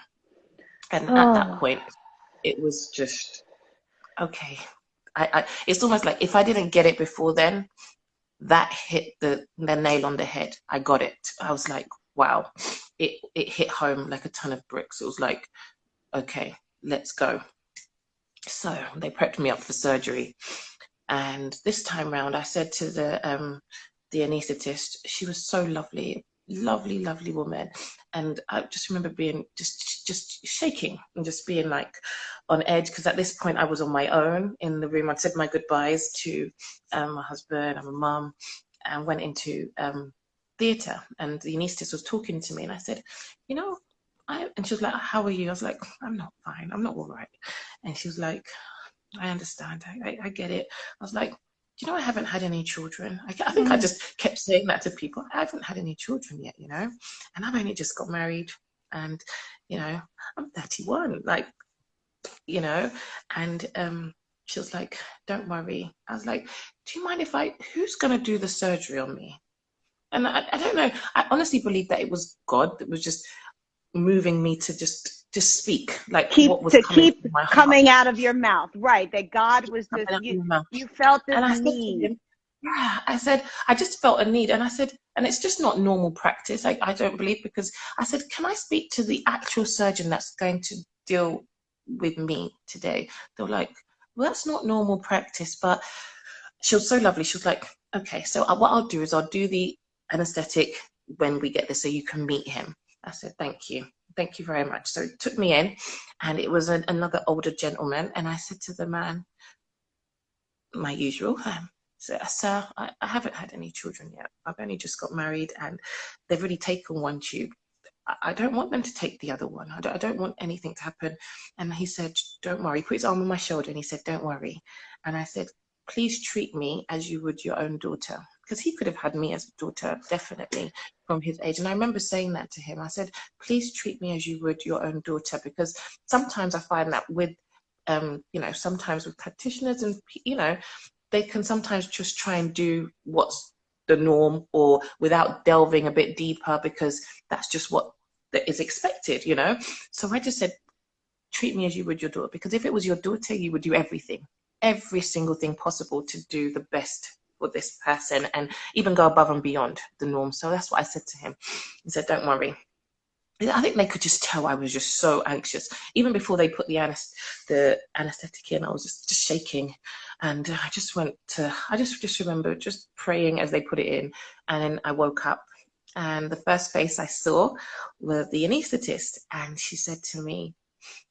And at that point, it was just, okay. It's almost like if I didn't get it before then, that hit the nail on the head. I got it. I was like, wow. It hit home like a ton of bricks. It was like, okay, let's go. So they prepped me up for surgery. And this time round, I said to the anaesthetist, she was so lovely, lovely woman. And I just remember being just shaking and just being like on edge, because at this point I was on my own in the room. I'd said my goodbyes to my husband and my mum, and went into theatre, and the anaesthetist was talking to me, and I said, and she was like, how are you? I was like, I'm not fine, I'm not all right. And she was like, I understand, I get it. I was like, I haven't had any children. I think I just kept saying that to people. I haven't had any children yet, and I've only just got married, and I'm 31, like, and she was like, don't worry. I was like, do you mind who's gonna do the surgery on me? And I don't know, I honestly believe that it was God that was just moving me to just speak, like what was coming from my heart. Coming out of your mouth, right? That God was just, you felt this and I need. Said to him, yeah, I said, I just felt a need. And I said, and it's just not normal practice, I don't believe, because I said, can I speak to the actual surgeon that's going to deal with me today? They were like, well, that's not normal practice. But she was so lovely. She was like, okay, so what I'll do is I'll do the anesthetic when we get there so you can meet him. I said, thank you very much. So it took me in, and it was another older gentleman. And I said to the man, my usual, sir, I haven't had any children yet. I've only just got married, and they've already taken one tube. I don't want them to take the other one. I don't want anything to happen. And he said, don't worry. He put his arm on my shoulder and he said, don't worry. And I said, please treat me as you would your own daughter. Because he could have had me as a daughter, definitely, from his age. And I remember saying that to him. I said, please treat me as you would your own daughter. Because sometimes I find that with, sometimes with practitioners, and, they can sometimes just try and do what's the norm, or without delving a bit deeper, because that's just what is expected, So I just said, treat me as you would your daughter. Because if it was your daughter, you would do every single thing possible to do the best for this person, and even go above and beyond the norm. So that's what I said to him. He said, don't worry. I think they could just tell I was just so anxious. Even before they put the anesthetic in, I was just shaking. And I just remember just praying as they put it in. And then I woke up, and the first face I saw was the anaesthetist. And she said to me,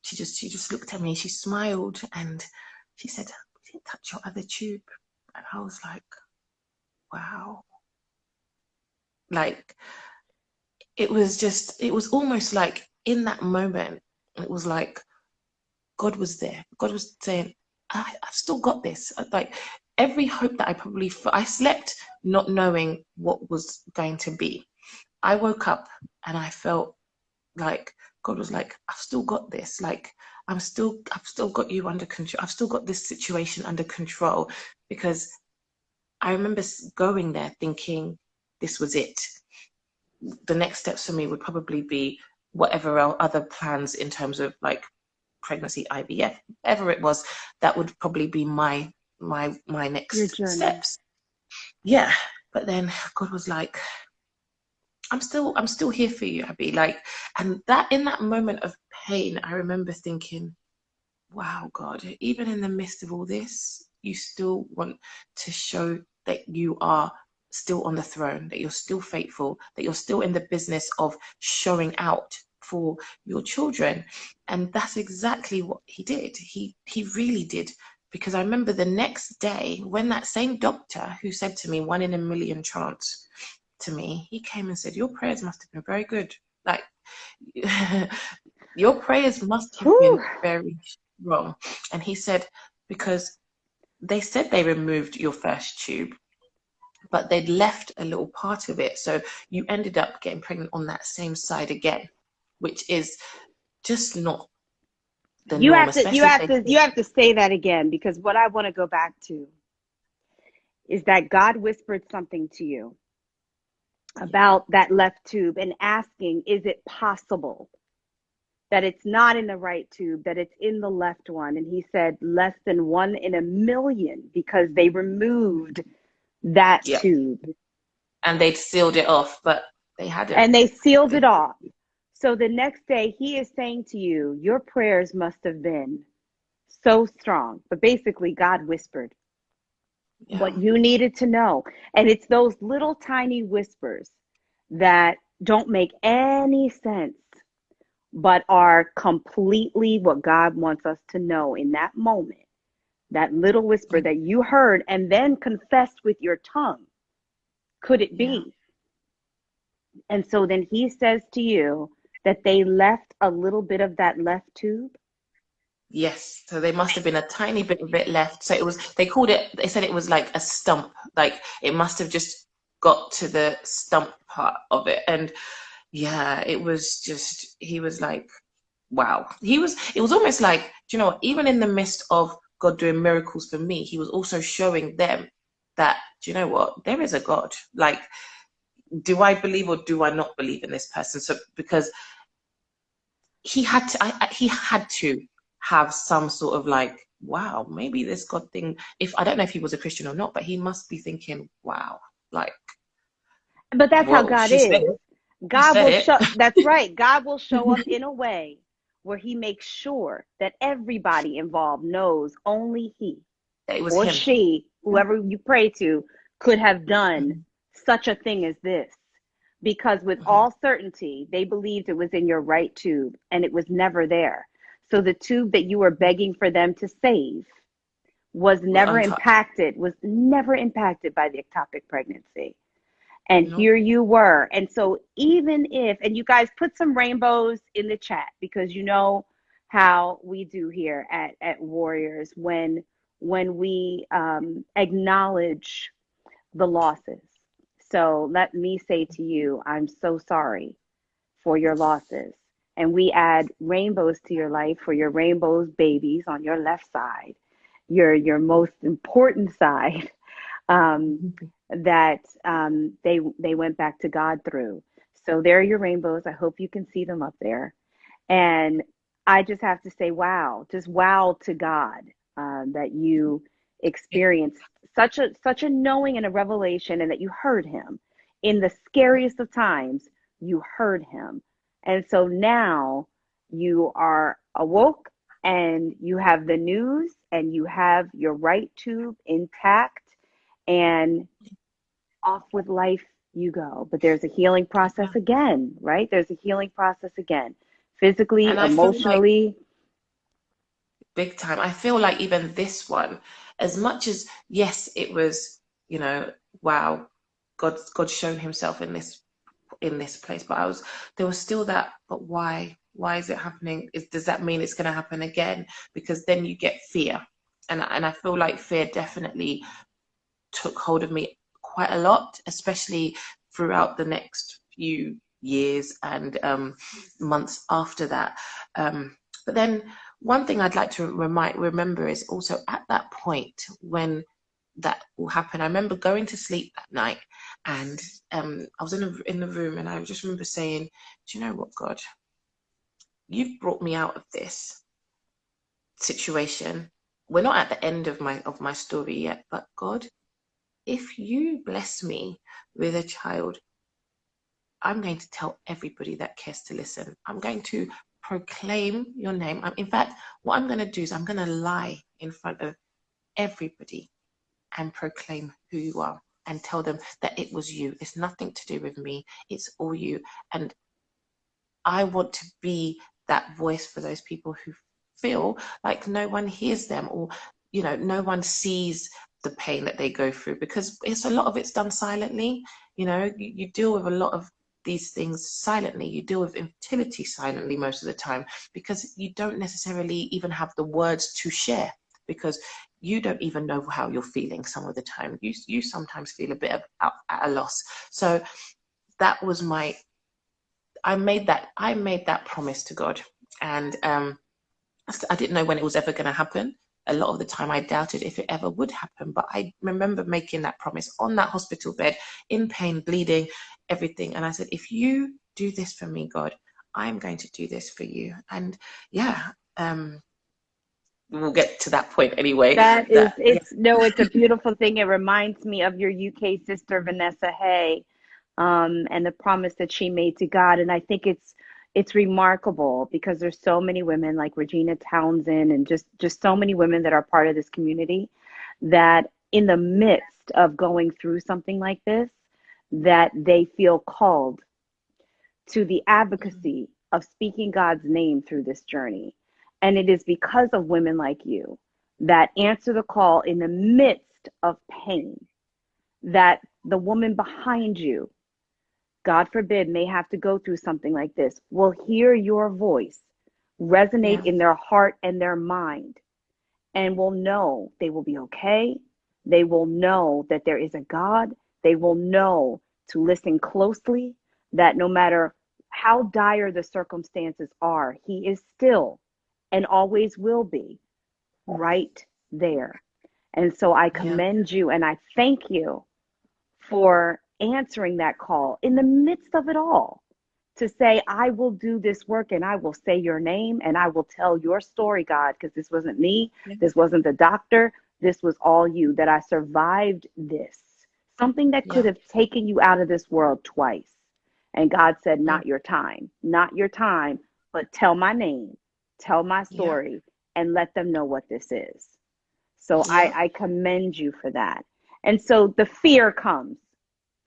she just looked at me, she smiled, and she said, didn't touch your other tube. And I was like, wow. Like, it was almost like in that moment, it was like God was there. God was saying, I've still got this. Like, every hope that I slept not knowing what was going to be. I woke up and I felt like God was like, I've still got this. Like, I've still got you under control. I've still got this situation under control, because I remember going there thinking this was it. The next steps for me would probably be whatever other plans in terms of like pregnancy, IVF, whatever it was, that would probably be my Your next journey. steps. Yeah. But then God was like, I'm still here for you, Abby. Like, and that in that moment of pain, I remember thinking, wow, God, even in the midst of all this, you still want to show that you are still on the throne, that you're still faithful, that you're still in the business of showing out for your children. And that's exactly what he did. He really did. Because I remember the next day when that same doctor who said to me, 1 in a million chance to me, he came and said, your prayers must have been very good. Like, your prayers must have Whew. been very wrong. And he said, because they said they removed your first tube, but they'd left a little part of it. So you ended up getting pregnant on that same side again, which is just not the You norm, have to you especially if have they to say, you have to say that again, because what I want to go back to is that God whispered something to you about that left tube and asking, is it possible that it's not in the right tube, that it's in the left one? And he said less than 1 in a million, because they removed that yeah, tube and they'd sealed it off, but they hadn't. and they sealed it off. So the next day he is saying to you, your prayers must have been so strong. But basically God whispered what Yeah, you needed to know. And it's those little tiny whispers that don't make any sense, but are completely what God wants us to know in that moment. That little whisper that you heard and then confessed with your tongue. Could it yeah. be? And so then he says to you that they left a little bit of that left tube. Yes, so there must have been a tiny bit of it left. So they said it was like a stump, like it must have just got to the stump part of it. And yeah, it was just, he was like, wow. It was almost like, do you know what, even in the midst of God doing miracles for me, he was also showing them that, do you know what, there is a God. Like, do I believe or do I not believe in this person? So, because he had to have some sort of like, wow, maybe this God thing, if I don't know if he was a Christian or not, but he must be thinking, wow, like, But that's how whoa, God is. she God said will it. show, that's right. God will show up in a way where he makes sure that everybody involved knows only he That it was or him. she, whoever you pray to, could have done such a thing as this. Because with all certainty, they believed it was in your right tube and it was never there. So the tube that you were begging for them to save was Was never untouched. impacted, by the ectopic pregnancy. And No. here you were. And so even if, and you guys put some rainbows in the chat, because you know how we do here at Warriors when we acknowledge the losses. So let me say to you, I'm so sorry for your losses. And we add rainbows to your life for your rainbows babies on your left side, your most important side, that they went back to God through. So there are your rainbows. I hope you can see them up there. And I just have to say, wow, just wow to God, that you experienced such a knowing and a revelation, and that you heard him in the scariest of times. You heard him, and so now you are awoke, and you have the news, and you have your right tube intact, and off with life you go. But there's a healing process again, right? There's a healing process again, physically, And I feel like emotionally. big time. I feel like even this one, as much as, yes, it was, you know, wow, God's shown himself in this place, but there was still that, but why is it happening? Does that mean it's going to happen again? Because then you get fear, and I feel like fear definitely took hold of me quite a lot, especially throughout the next few years and months after that. But then one thing I'd like to remember is also at that point when that will happen. I remember going to sleep that night, and I was in the room, and I just remember saying, "Do you know what, God? You've brought me out of this situation. We're not at the end of my story yet, but God, if you bless me with a child, I'm going to tell everybody that cares to listen. I'm going to proclaim your name. In fact, what I'm going to do is I'm going to lie in front of everybody and proclaim who you are and tell them that it was you. It's nothing to do with me. It's all you. And I want to be that voice for those people who feel like no one hears them, or, you know, no one sees the pain that they go through, because a lot of it's done silently. You know, you deal with a lot of these things silently. You deal with infertility silently most of the time, because you don't necessarily even have the words to share, because you don't even know how you're feeling some of the time. You sometimes feel a bit at a loss. So that was I made that promise to God, and I didn't know when it was ever going to happen. A lot of the time I doubted if it ever would happen, but I remember making that promise on that hospital bed, in pain, bleeding, everything. And I said, if you do this for me, God, I'm going to do this for you. And yeah, we'll get to that point anyway. It's a beautiful thing. It reminds me of your UK sister, Vanessa Hay, and the promise that she made to God. And I think it's remarkable because there's so many women like Regina Townsend and just so many women that are part of this community that in the midst of going through something like this, that they feel called to the advocacy of speaking God's name through this journey. And it is because of women like you that answer the call in the midst of pain, that the woman behind you, God forbid, may have to go through something like this, will hear your voice resonate in their heart and their mind, and will know they will be okay. They will know that there is a God. They will know to listen closely, that no matter how dire the circumstances are, He is still and always will be right there. And so I commend you and I thank you for answering that call in the midst of it all, to say, I will do this work and I will say your name and I will tell your story, God, because this wasn't me. This wasn't the doctor. This was all you, that I survived this. Something that could have taken you out of this world twice. And God said, not your time, not your time, but tell my name, tell my story, and let them know what this is. So I commend you for that. And so the fear comes,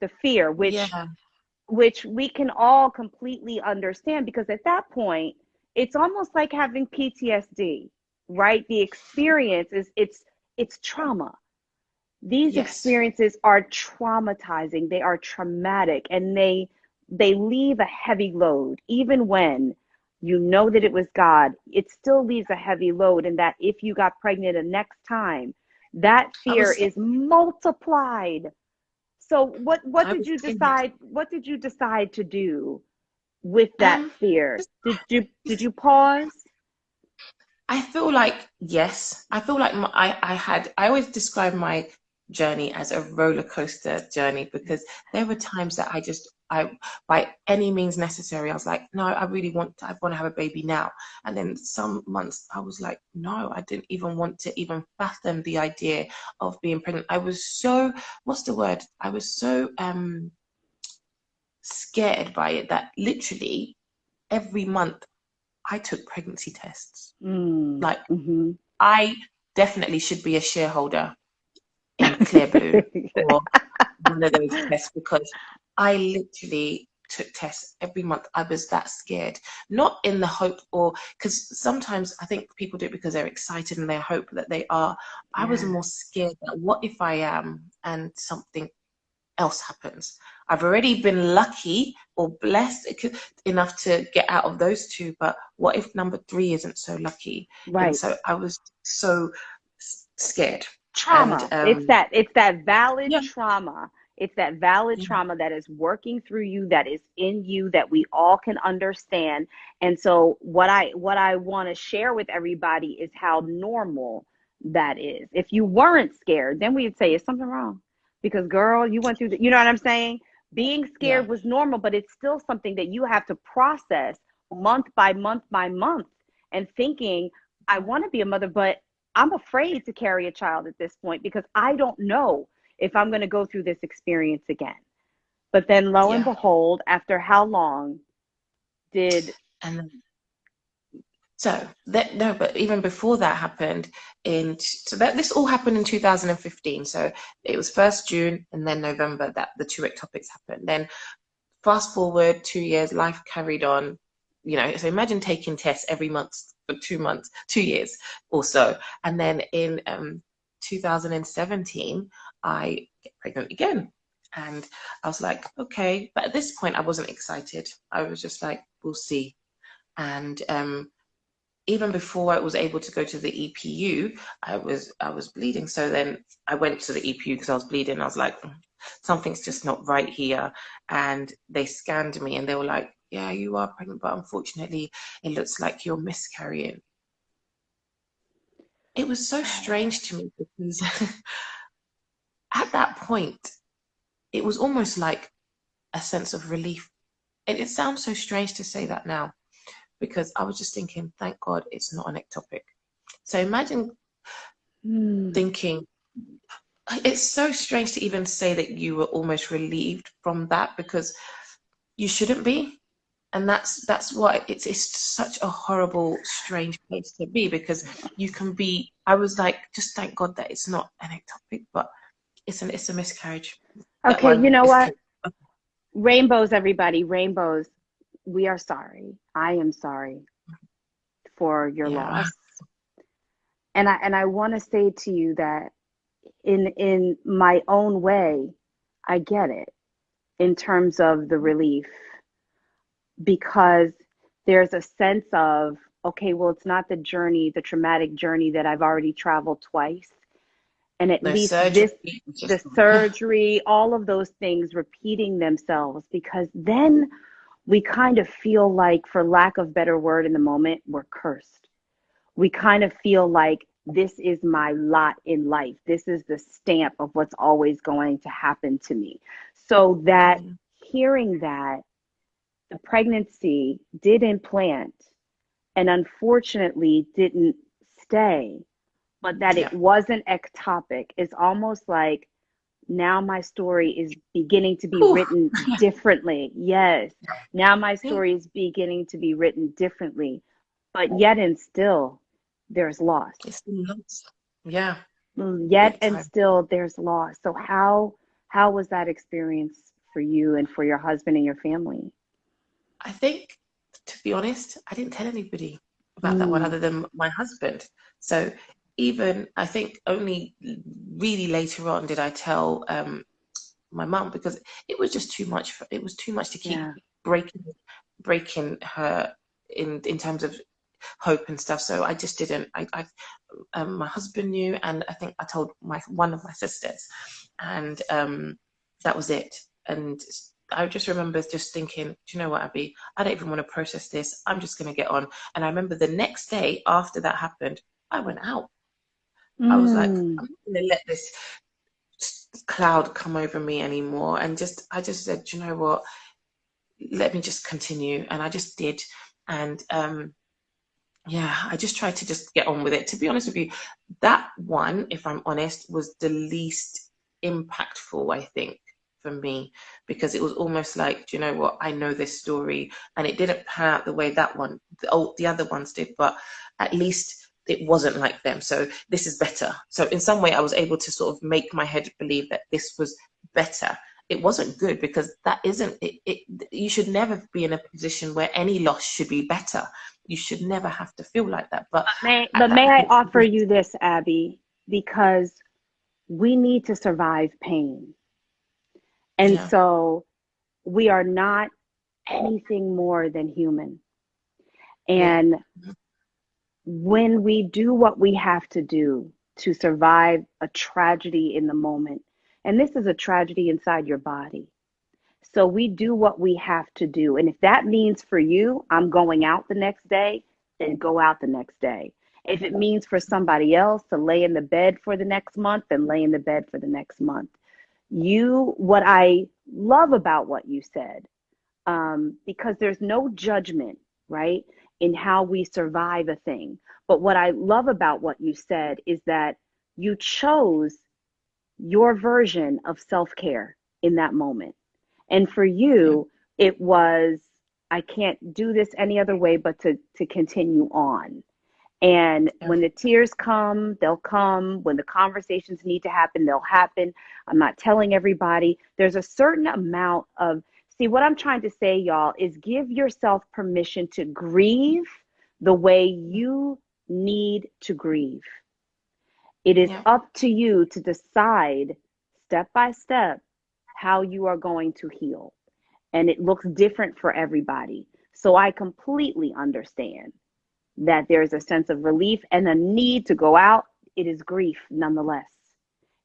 the fear, which we can all completely understand, because at that point, it's almost like having PTSD, right? The experience is, it's trauma. These experiences are traumatizing. They are traumatic, and they leave a heavy load. Even when you know that it was God, it still leaves a heavy load. And that if you got pregnant the next time, that fear is multiplied. So what did you decide? What did you decide to do with that fear? Did you pause? I feel like, yes. I feel like I always describe my journey as a roller coaster journey, because there were times that I by any means necessary, I was like, no, I want to have a baby now. And then some months I was like, no, I didn't even want to even fathom the idea of being pregnant. I was so, what's the word? I was so scared by it that literally every month I took pregnancy tests. Like, I definitely should be a shareholder in Clear Blue or one of those tests, because I literally took tests every month. I was that scared, not in the hope, or because sometimes I think people do it because they're excited and they hope that they are. I was Yeah. more scared that what if I am and something else happens. I've already been lucky or blessed enough to get out of those two, but what if number 3 isn't so lucky? And Right. so I was so scared. And Trauma. It's that valid yeah, trauma. It's that valid yeah, trauma that is working through you, that is in you, that we all can understand. And so what I want to share with everybody is how normal that is. If you weren't scared, then we'd say, is something wrong? Because girl, you went through you know what I'm saying? Being yeah, scared was normal, but it's still something that you have to process month by month by month, and thinking, I want to be a mother, but I'm afraid to carry a child at this point because I don't know if I'm going to go through this experience again. But then lo and yeah. behold, after how long did And so that, no, but even before that happened so that this all happened in 2015. So it was first June and then November that the 2 ectopics happened. Then fast forward 2 years, life carried on. So imagine taking tests every month for 2 months, 2 years or so. And then in 2017, I get pregnant again. And I was like, okay. But at this point, I wasn't excited. I was just like, we'll see. And even before I was able to go to the EPU, I was bleeding. So then I went to the EPU because I was bleeding. I was like, something's just not right here. And they scanned me and they were like, yeah, you are pregnant, but unfortunately, it looks like you're miscarrying. It was so strange to me because at that point, it was almost like a sense of relief. And it sounds so strange to say that now because I was just thinking, thank God it's not an ectopic. So imagine hmm, thinking, it's so strange to even say that you were almost relieved from that because you shouldn't be. And that's why it's such a horrible, strange place to be because you can be. I was like, just thank God that it's not an ectopic, but it's a miscarriage. That okay, you one know is what? Rainbows, everybody, rainbows. We are sorry. I am sorry for your yeah, loss. And I want to say to you that in my own way, I get it in terms of the relief, because there's a sense of, okay, well, it's not the journey, the traumatic journey that I've already traveled twice. And at no least surgery. this, It's the just surgery, all of those things repeating themselves, because then we kind of feel like, for lack of better word in the moment, we're cursed. We kind of feel like this is my lot in life. This is the stamp of what's always going to happen to me. So that, hearing that the pregnancy did implant and unfortunately didn't stay, but that yeah. it wasn't ectopic, is almost like now my story is beginning to be Whew. written differently. Yes, now my Yeah. story is beginning to be written differently, but yet and still there's loss. It's nuts. Yeah, Yet big and time. still there's loss. So how was that experience for you and for your husband and your family? I think, to be honest, I didn't tell anybody about that one Mm, other than my husband. So even I think only really later on did I tell my mum because it was just too much. It was too much to keep yeah. breaking her in terms of hope and stuff. So I just didn't. My husband knew, and I think I told one of my sisters, and that was it. And I just remember just thinking, do you know what, Abby? I don't even want to process this. I'm just going to get on. And I remember the next day after that happened, I went out. I was like, Mm, I'm not going to let this cloud come over me anymore. And I just said, do you know what? Let me just continue. And I just did. And yeah, I just tried to just get on with it. To be honest with you, that one, if I'm honest, was the least impactful, I think, for me, because it was almost like, do you know what? I know this story, and it didn't pan out the way that one, the other ones did, but at least it wasn't like them. So this is better. So in some way, I was able to sort of make my head believe that this was better. it wasn't good, because that isn't it. You should never be in a position where any loss should be better. You should never have to feel like that. But at May that I point, offer you this, Abby? Because we need to survive pain. And yeah, so we are not anything more than human. yeah, And when we do what we have to do to survive a tragedy in the moment, and this is a tragedy inside your body. So we do what we have to do. And if that means for you, I'm going out the next day, then go out the next day. If it means for somebody else to lay in the bed for the next month, then lay in the bed for the next month. What I love about what you said, because there's no judgment, right, in how we survive a thing. But what I love about what you said is that you chose your version of self-care in that moment. And for yeah, you, it was, I can't do this any other way but to continue on. And yeah, when the tears come, they'll come. When the conversations need to happen, they'll happen. I'm not telling everybody. There's a certain amount of, see, what I'm trying to say, y'all, is give yourself permission to grieve the way you need to grieve. It is yeah, up to you to decide step by step how you are going to heal. And it looks different for everybody. So I completely understand that there's a sense of relief and a need to go out. It is grief nonetheless.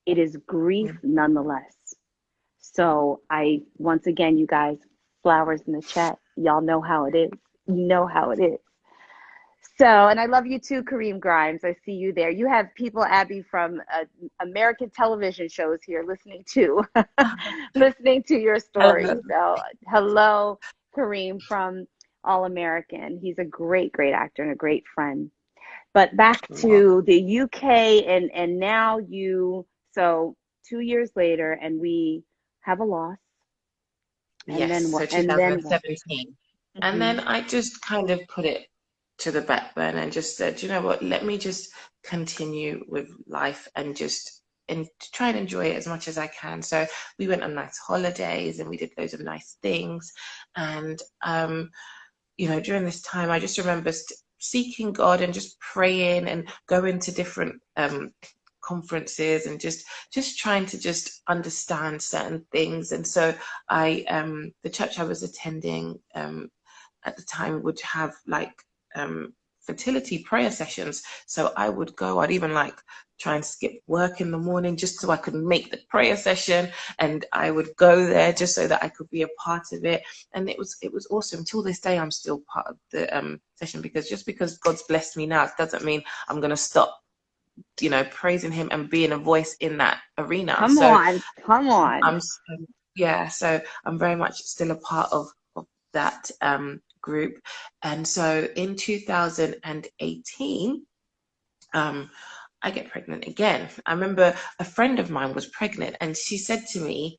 It is grief yeah. nonetheless. So once again, you guys, flowers in the chat. Y'all know how it is. You know how it is. So, and I love you too, Kareem Grimes. I see you there. You have people, Abby, from American television shows here listening to listening to your story. Hello. So, hello, Kareem from All American. He's a great, great actor and a great friend. But back Wow. to the UK, and now so 2 years later, and we have a loss, and Yes, then so what? And then what? 2017. And Hmm. then I just kind of put it to the back burner and just said, you know what, let me just continue with life and just and try and enjoy it as much as I can. So we went on nice holidays and we did loads of nice things. And during this time, I just remember seeking God and just praying and going to different conferences and just trying to just understand certain things. And so the church I was attending at the time would have like fertility prayer sessions. So I'd even like try and skip work in the morning just so I could make the prayer session, and I would go there just so that I could be a part of it. And it was awesome. Till this day, I'm still part of the session, because just because God's blessed me now, it doesn't mean I'm going to stop praising him and being a voice in that arena. Come So on, come on. I'm yeah, so I'm very much still a part of that group. And so in 2018, I get pregnant again. I remember a friend of mine was pregnant and she said to me,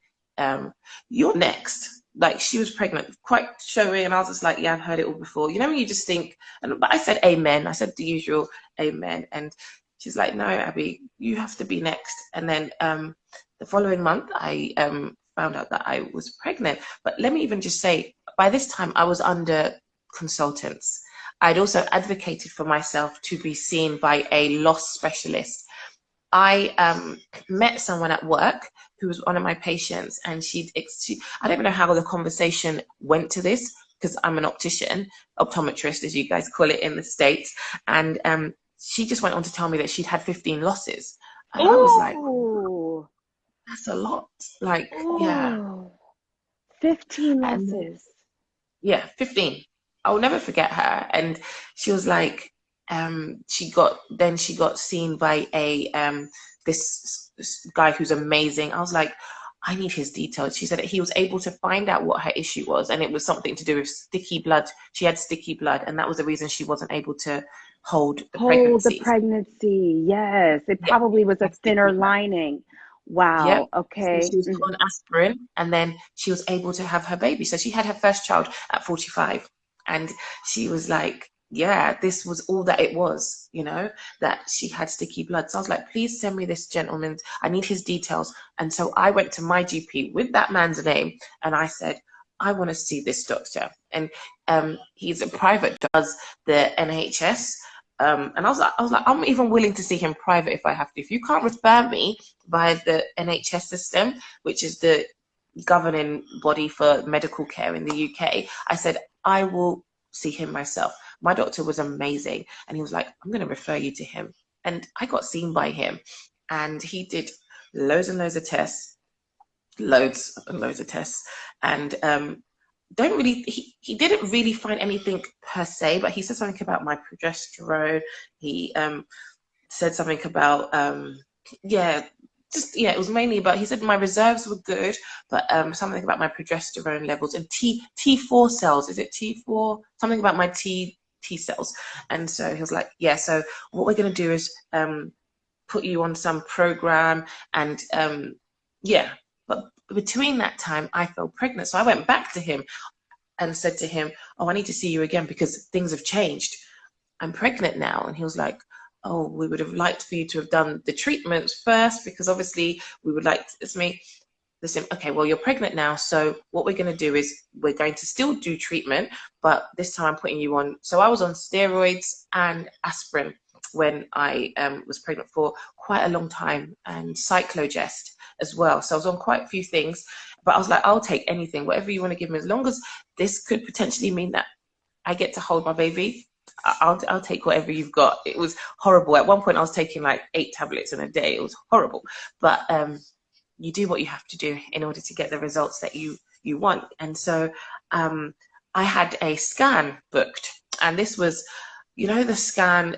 you're next. Like, she was pregnant, quite showy, and I was just like, yeah, I've heard it all before. When you just think, but I said amen. I said the usual amen. And she's like, no, Abby, you have to be next. And then the following month, I found out that I was pregnant. But let me even just say, by this time, I was under consultants. I'd also advocated for myself to be seen by a loss specialist. I met someone at work who was one of my patients, and I don't even know how the conversation went to this, because I'm an optometrist, as you guys call it in the States. And she just went on to tell me that she'd had 15 losses. And I was like, Oh, that's a lot. Like, yeah. oh, 15 And losses. yeah, 15. I'll never forget her. And she was like, she got seen by this guy who's amazing. I was like, I need his details. She said that he was able to find out what her issue was, and it was something to do with sticky blood. She had sticky blood, and that was the reason she wasn't able to hold the Hold the pregnancies. pregnancy. Yes, it Yeah, probably was she a had sticky thinner blood. lining. Yep. Wow. So Okay. she was put on aspirin, and then she was able to have her baby. So she had her first child at 45, and she was like, yeah, this was all that it was, you know, that she had sticky blood. So I was like, please send me this gentleman. I need his details. And so I went to my GP with that man's name and I said, I want to see this doctor. And he's a private, does the NHS. And I was like, I'm even willing to see him private if I have to. If you can't refer me by the NHS system, which is the governing body for medical care in the UK, I said, I will see him myself. My doctor was amazing. And he was like, I'm going to refer you to him. And I got seen by him. And he did loads and loads of tests, loads and loads of tests. And he didn't really find anything per se, but he said something about my progesterone. He said something about, it was mainly about, he said my reserves were good, but something about my progesterone levels and T4 cells. Is it T4? Something about my T cells. And so he was like, yeah, so what we're going to do is put you on some program. And but between that time, I fell pregnant. So I went back to him and said to him, oh, I need to see you again because things have changed. I'm pregnant now. And he was like, oh, we would have liked for you to have done the treatments first because obviously we would like to, listen, okay, well, you're pregnant now. So what we're going to do is we're going to still do treatment, but this time I'm putting you on. So I was on steroids and aspirin when I was pregnant for quite a long time, and cyclogest as well. So I was on quite a few things, but I was like, I'll take anything, whatever you want to give me, as long as this could potentially mean that I get to hold my baby. I'll take whatever you've got. It was horrible. At one point I was taking like 8 tablets in a day. It was horrible. But you do what you have to do in order to get the results that you want. And so I had a scan booked, and this was, you know, the scan,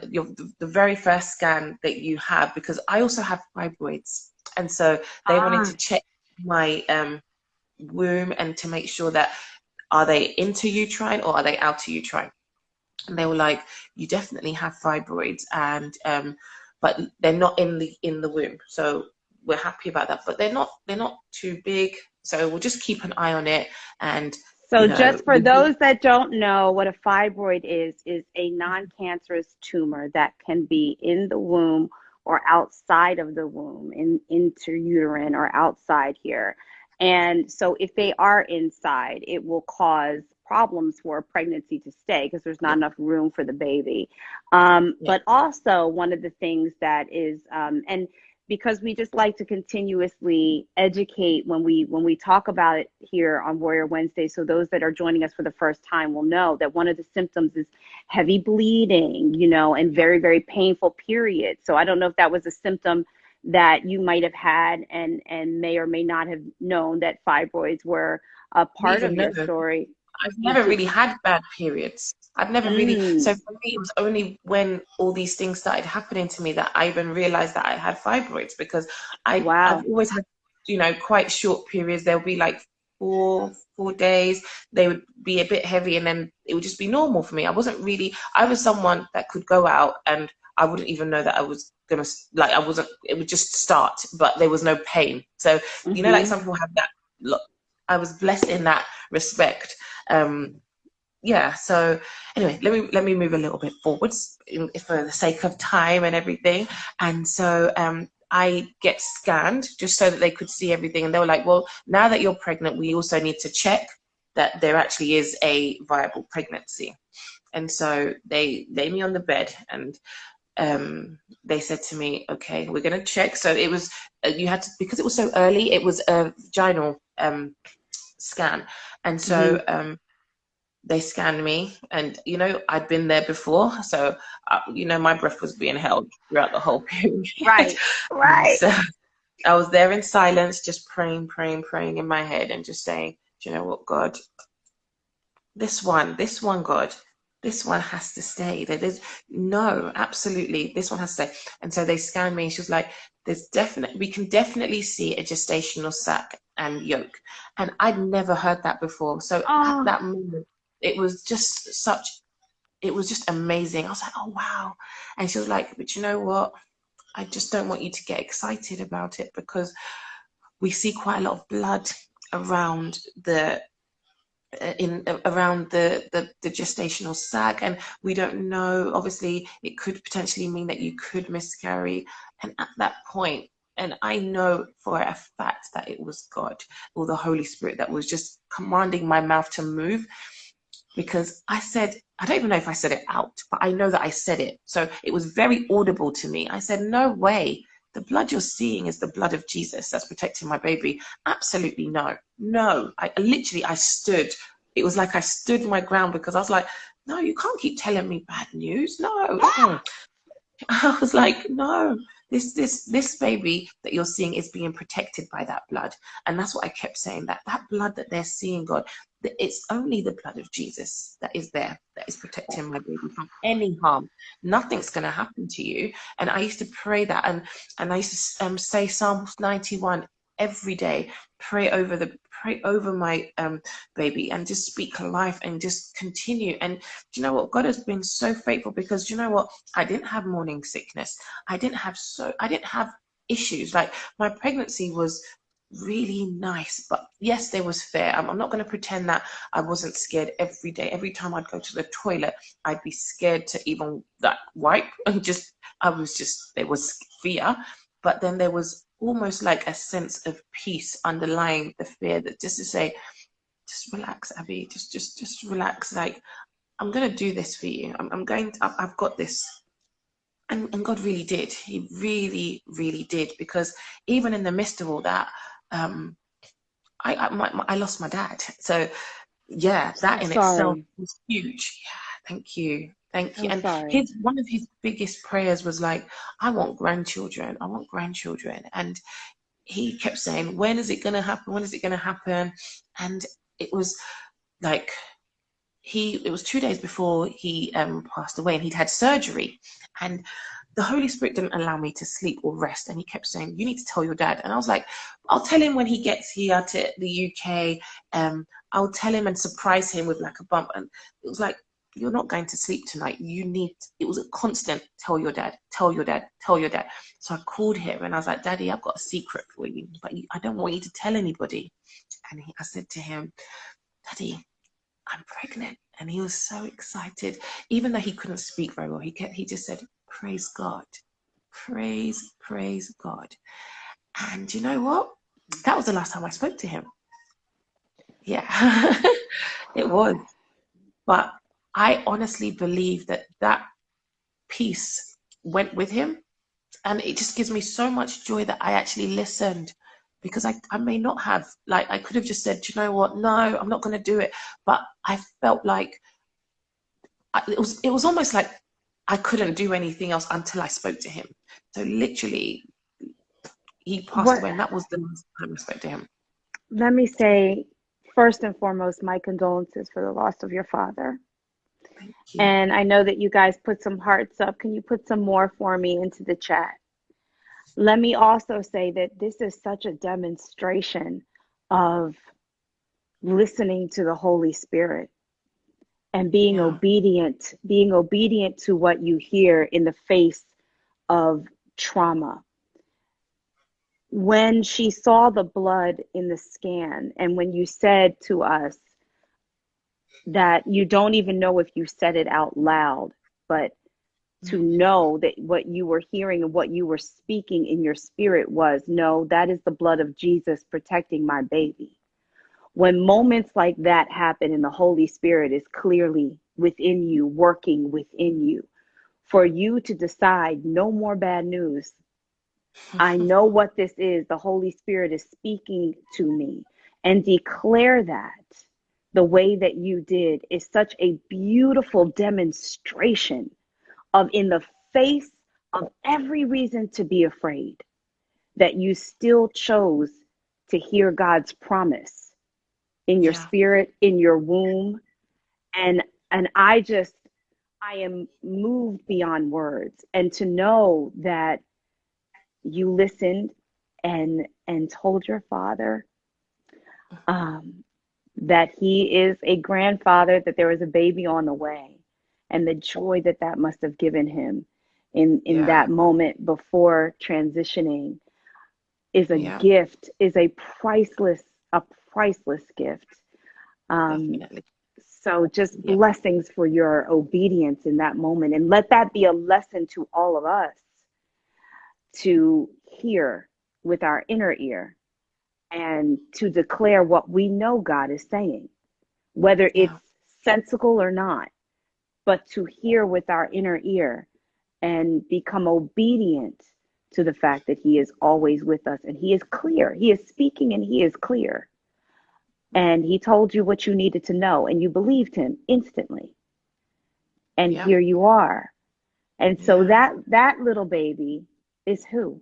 the very first scan that you have, because I also have fibroids. And so they wanted to check my womb and to make sure that, are they intrauterine or are they outrauterine? And they were like, you definitely have fibroids, and but they're not in the womb, so we're happy about that. But they're not too big, so we'll just keep an eye on it. And so just for those that don't know what a fibroid is a non-cancerous tumor that can be in the womb or outside of the womb, intrauterine or outside here. And so if they are inside, it will cause problems for a pregnancy to stay because there's not enough room for the baby. But also one of the things that is, and because we just like to continuously educate when we talk about it here on Warrior Wednesday. So those that are joining us for the first time will know that one of the symptoms is heavy bleeding, you know, and very, very painful periods. So I don't know if that was a symptom that you might have had and may or may not have known that fibroids were a part of your story. I've never really had bad periods. I've never really, so for me, it was only when all these things started happening to me that I even realized that I had fibroids, because I've always had, you know, quite short periods. There'll be like four days. They would be a bit heavy and then it would just be normal for me. I was someone that could go out and I wouldn't even know that I was gonna, like, it would just start, but there was no pain. So, you know, like some people have that, look, I was blessed in that respect. So anyway, let me move a little bit forwards for the sake of time and everything. And so I get scanned just so that they could see everything. And they were like, well, now that you're pregnant, we also need to check that there actually is a viable pregnancy. And so they laid me on the bed and they said to me, okay, we're going to check. So it was, you had to, because it was so early, it was a vaginal scan. And so they scanned me, and, you know, I'd been there before. So, you know, my breath was being held throughout the whole period. Right. So I was there in silence, just praying in my head and just saying, do you know what, God, this one, God, this one has to stay. Absolutely, this one has to stay. And so they scanned me, and she was like, we can definitely see a gestational sac and yolk. And I'd never heard that before. So at that moment, it was just amazing. I was like, oh, wow. And she was like, but you know what? I just don't want you to get excited about it, because we see quite a lot of blood around the in around the gestational sac, and we don't know. Obviously, it could potentially mean that you could miscarry. And at that point, and I know for a fact that it was God or the Holy Spirit that was just commanding my mouth to move, because I said, I don't even know if I said it out, but I know that I said it. So it was very audible to me. I said, no way. The blood you're seeing is the blood of Jesus that's protecting my baby. Absolutely no. No. I stood. It was like I stood my ground, because I was like, no, you can't keep telling me bad news. No. I was like, no, this baby that you're seeing is being protected by that blood. And that's what I kept saying, that blood that they're seeing, God, it's only the blood of Jesus that is there, that is protecting my baby from any harm. Nothing's going to happen to you. And I used to pray that, and I used to say Psalm 91 every day, pray over my baby, and just speak life and just continue. And do you know what? God has been so faithful, because do you know what? I didn't have morning sickness. I didn't have issues. Like, my pregnancy was really nice, but yes, there was fear. I'm not going to pretend that I wasn't scared every day. Every time I'd go to the toilet, I'd be scared to even wipe, and there was fear. But then there was almost like a sense of peace underlying the fear, that just to say, just relax, Abby, just relax. Like, I'm going to do this for you. I've got this. And God really did. He really, really did. Because even in the midst of all that, I lost my dad. So yeah, that in itself was huge. Yeah, thank you. Thank you. And one of his biggest prayers was like, I want grandchildren. I want grandchildren. And he kept saying, when is it going to happen? When is it going to happen? And it was like, it was 2 days before he passed away, and he'd had surgery, and the Holy Spirit didn't allow me to sleep or rest. And he kept saying, you need to tell your dad. And I was like, I'll tell him when he gets here to the UK. I'll tell him and surprise him with like a bump. And it was like, you're not going to sleep tonight. It was a constant, tell your dad, tell your dad, tell your dad. So I called him and I was like, Daddy, I've got a secret for you, but I don't want you to tell anybody. And I said to him, Daddy, I'm pregnant. And he was so excited, even though he couldn't speak very well. He just said, praise God, praise God. And you know what? That was the last time I spoke to him. Yeah, it was. But I honestly believe that peace went with him. And it just gives me so much joy that I actually listened. Because I may not have, like, I could have just said, you know what, no, I'm not going to do it. But I felt like it was almost like I couldn't do anything else until I spoke to him. So literally, he passed away, and that was the last time I spoke to him. Let me say, first and foremost, my condolences for the loss of your father. Thank you. And I know that you guys put some hearts up. Can you put some more for me into the chat? Let me also say that this is such a demonstration of listening to the Holy Spirit and being obedient to what you hear in the face of trauma. When she saw the blood in the scan, and when you said to us that you don't even know if you said it out loud, but to know that what you were hearing and what you were speaking in your spirit was, no, that is the blood of Jesus protecting my baby. When moments like that happen and the Holy Spirit is clearly within you, working within you, for you to decide no more bad news. I know what this is. The Holy Spirit is speaking to me, and declare that the way that you did is such a beautiful demonstration of, in the face of every reason to be afraid, that you still chose to hear God's promise in your spirit, in your womb. And I am moved beyond words. And to know that you listened and told your father that he is a grandfather, that there was a baby on the way, and the joy that must have given him in that moment before transitioning is a gift, is a priceless gift. Um, Definitely. so just Yeah. blessings for your obedience in that moment. And let that be a lesson to all of us to hear with our inner ear and to declare what we know God is saying, whether it's Yeah. sensical or not, but to hear with our inner ear and become obedient to the fact that He is always with us and He is clear. He is speaking and He is clear. And He told you what you needed to know and you believed Him instantly. And Yeah. here you are. And so Yeah. that little baby is who?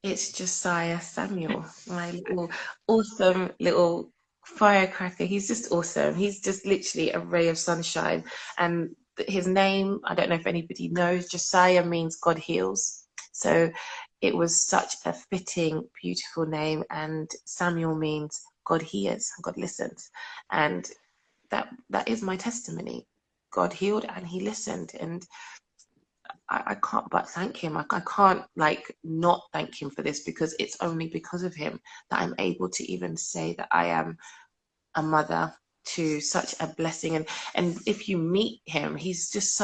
It's Josiah Samuel, my little awesome little firecracker. He's just awesome. He's just literally a ray of sunshine. And his name, I don't know if anybody knows, Josiah means God heals. So it was such a fitting, beautiful name. And Samuel means God hears, God listens. And that is my testimony. God healed and he listened. And I can't but thank him. I can't like not thank him for this because it's only because of him that I'm able to even say that I am a mother to such a blessing. And if you meet him, he just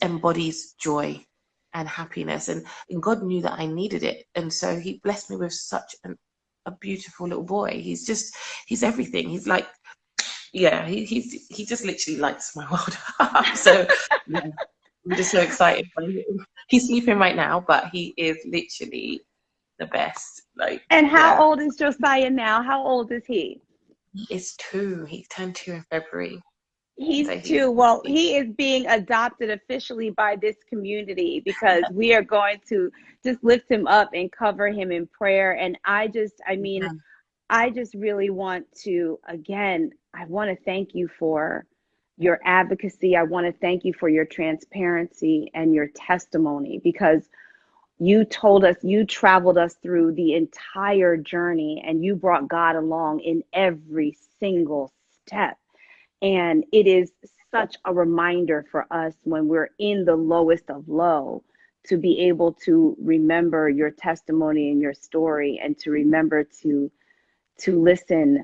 embodies joy and happiness. And God knew that I needed it. And so he blessed me with such a beautiful little boy. He's everything. He's like, yeah, he just literally lights my world up. So yeah. I'm just so excited for him. He's sleeping right now, but he is literally the best. Like, And how yeah. old is Josiah now? How old is he? He is 2. He turned 2 in February. He's So he's 2. Well, he is being adopted officially by this community because we are going to just lift him up and cover him in prayer. And I mean, yeah. I just really want to, again, I want to thank you for your advocacy. I want to thank you for your transparency and your testimony because you told us, you traveled us through the entire journey and you brought God along in every single step. And it is such a reminder for us when we're in the lowest of low to be able to remember your testimony and your story and to remember to listen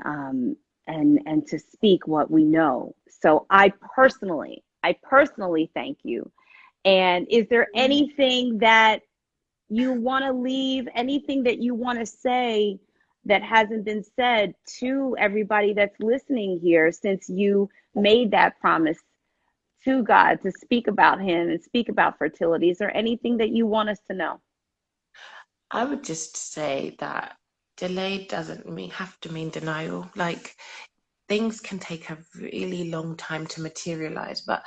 and to speak what we know. So I personally thank you. And is there anything that you want to leave, anything that you want to say that hasn't been said to everybody that's listening here since you made that promise to God to speak about Him and speak about fertility? Is there anything that you want us to know? I would just say that delay doesn't have to mean denial. Like, things can take a really long time to materialize, but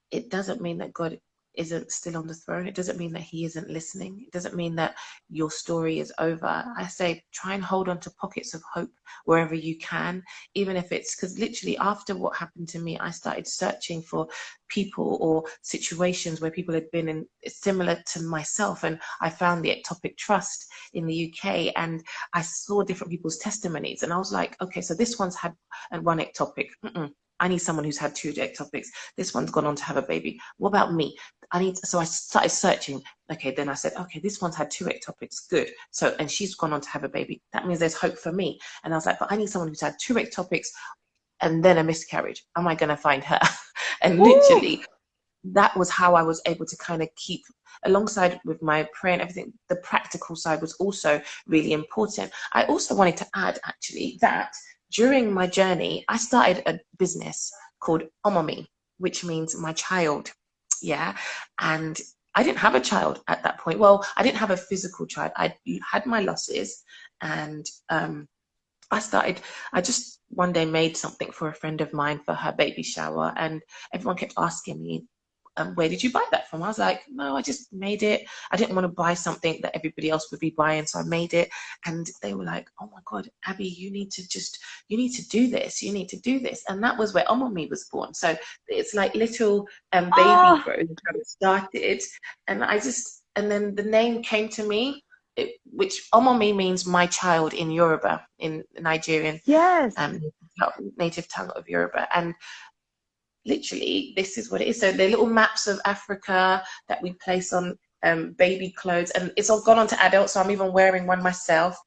it doesn't mean that God isn't still on the throne. It doesn't mean that he isn't listening. It doesn't mean that your story is over. I say try and hold on to pockets of hope wherever you can, even if it's because literally after what happened to me, I started searching for people or situations where people had been in similar to myself. And I found the Ectopic Trust in the UK and I saw different people's testimonies. And I was like, okay, so this one's had one ectopic. I need someone who's had 2 ectopics. This one's gone on to have a baby. What about me? So I started searching. Okay, then I said, okay, this one's had 2 ectopics. Good. So, and she's gone on to have a baby. That means there's hope for me. And I was like, but I need someone who's had 2 ectopics and then a miscarriage. Am I going to find her? And Ooh, literally, that was how I was able to kind of keep, alongside with my prayer and everything, the practical side was also really important. I also wanted to add, actually, that during my journey, I started a business called Omomi, which means my child. Yeah. And I didn't have a child at that point. Well, I didn't have a physical child. I had my losses and I just one day made something for a friend of mine for her baby shower, and everyone kept asking me, where did you buy that from? I was like, no, I just made it. I didn't want to buy something that everybody else would be buying, so I made it. And they were like, oh my God, Abby, you need to do this. You need to do this. And that was where Omomi was born. So it's like little baby oh, growth how it started. And then the name came to me, which Omomi means my child in Yoruba, in Nigerian yes. um, native tongue of Yoruba. And literally, this is what it is. So the little maps of Africa that we place on baby clothes, and it's all gone on to adults. So I'm even wearing one myself,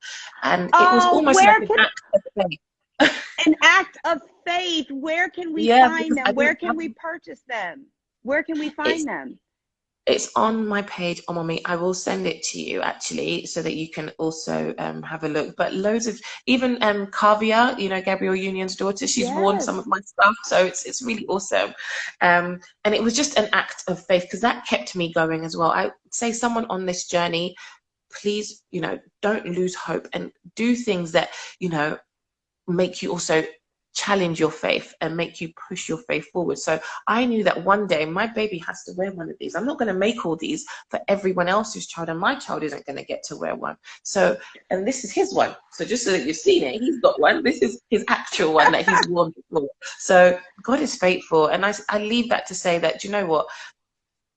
and it was almost like Where an can act of faith. An act of faith. Where can we Yeah, find because I them? Where didn't can have we purchase them? Where can we it's find them? it's on my page on Mommy. I will send it to you actually, so that you can also have a look. But loads of even Kavya, Gabrielle Union's daughter, she's worn Yes. some of my stuff, so it's really awesome. And it was just an act of faith because that kept me going as well. I would say someone on this journey, please, don't lose hope and do things that make you also challenge your faith and make you push your faith forward. So I knew that one day my baby has to wear one of these. I'm not going to make all these for everyone else's child, and my child isn't going to get to wear one. So, and this is his one. So just so that you've seen it, he's got one. This is his actual one that he's worn before. So God is faithful. And I leave that to say that, you know what?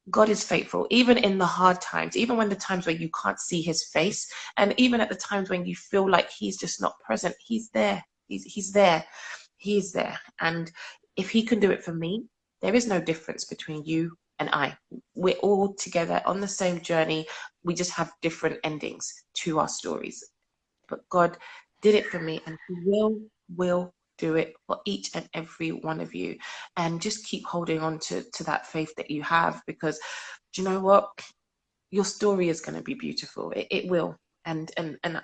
God is faithful, even in the hard times, even when the times where you can't see his face, and even at the times when you feel like he's just not present, he's there. He's there. He's there. And if he can do it for me, there is no difference between you and I. We're all together on the same journey. We just have different endings to our stories. But God did it for me, and he will do it for each and every one of you. And just keep holding on to that faith that you have, because do you know what? Your story is going to be beautiful. It will. And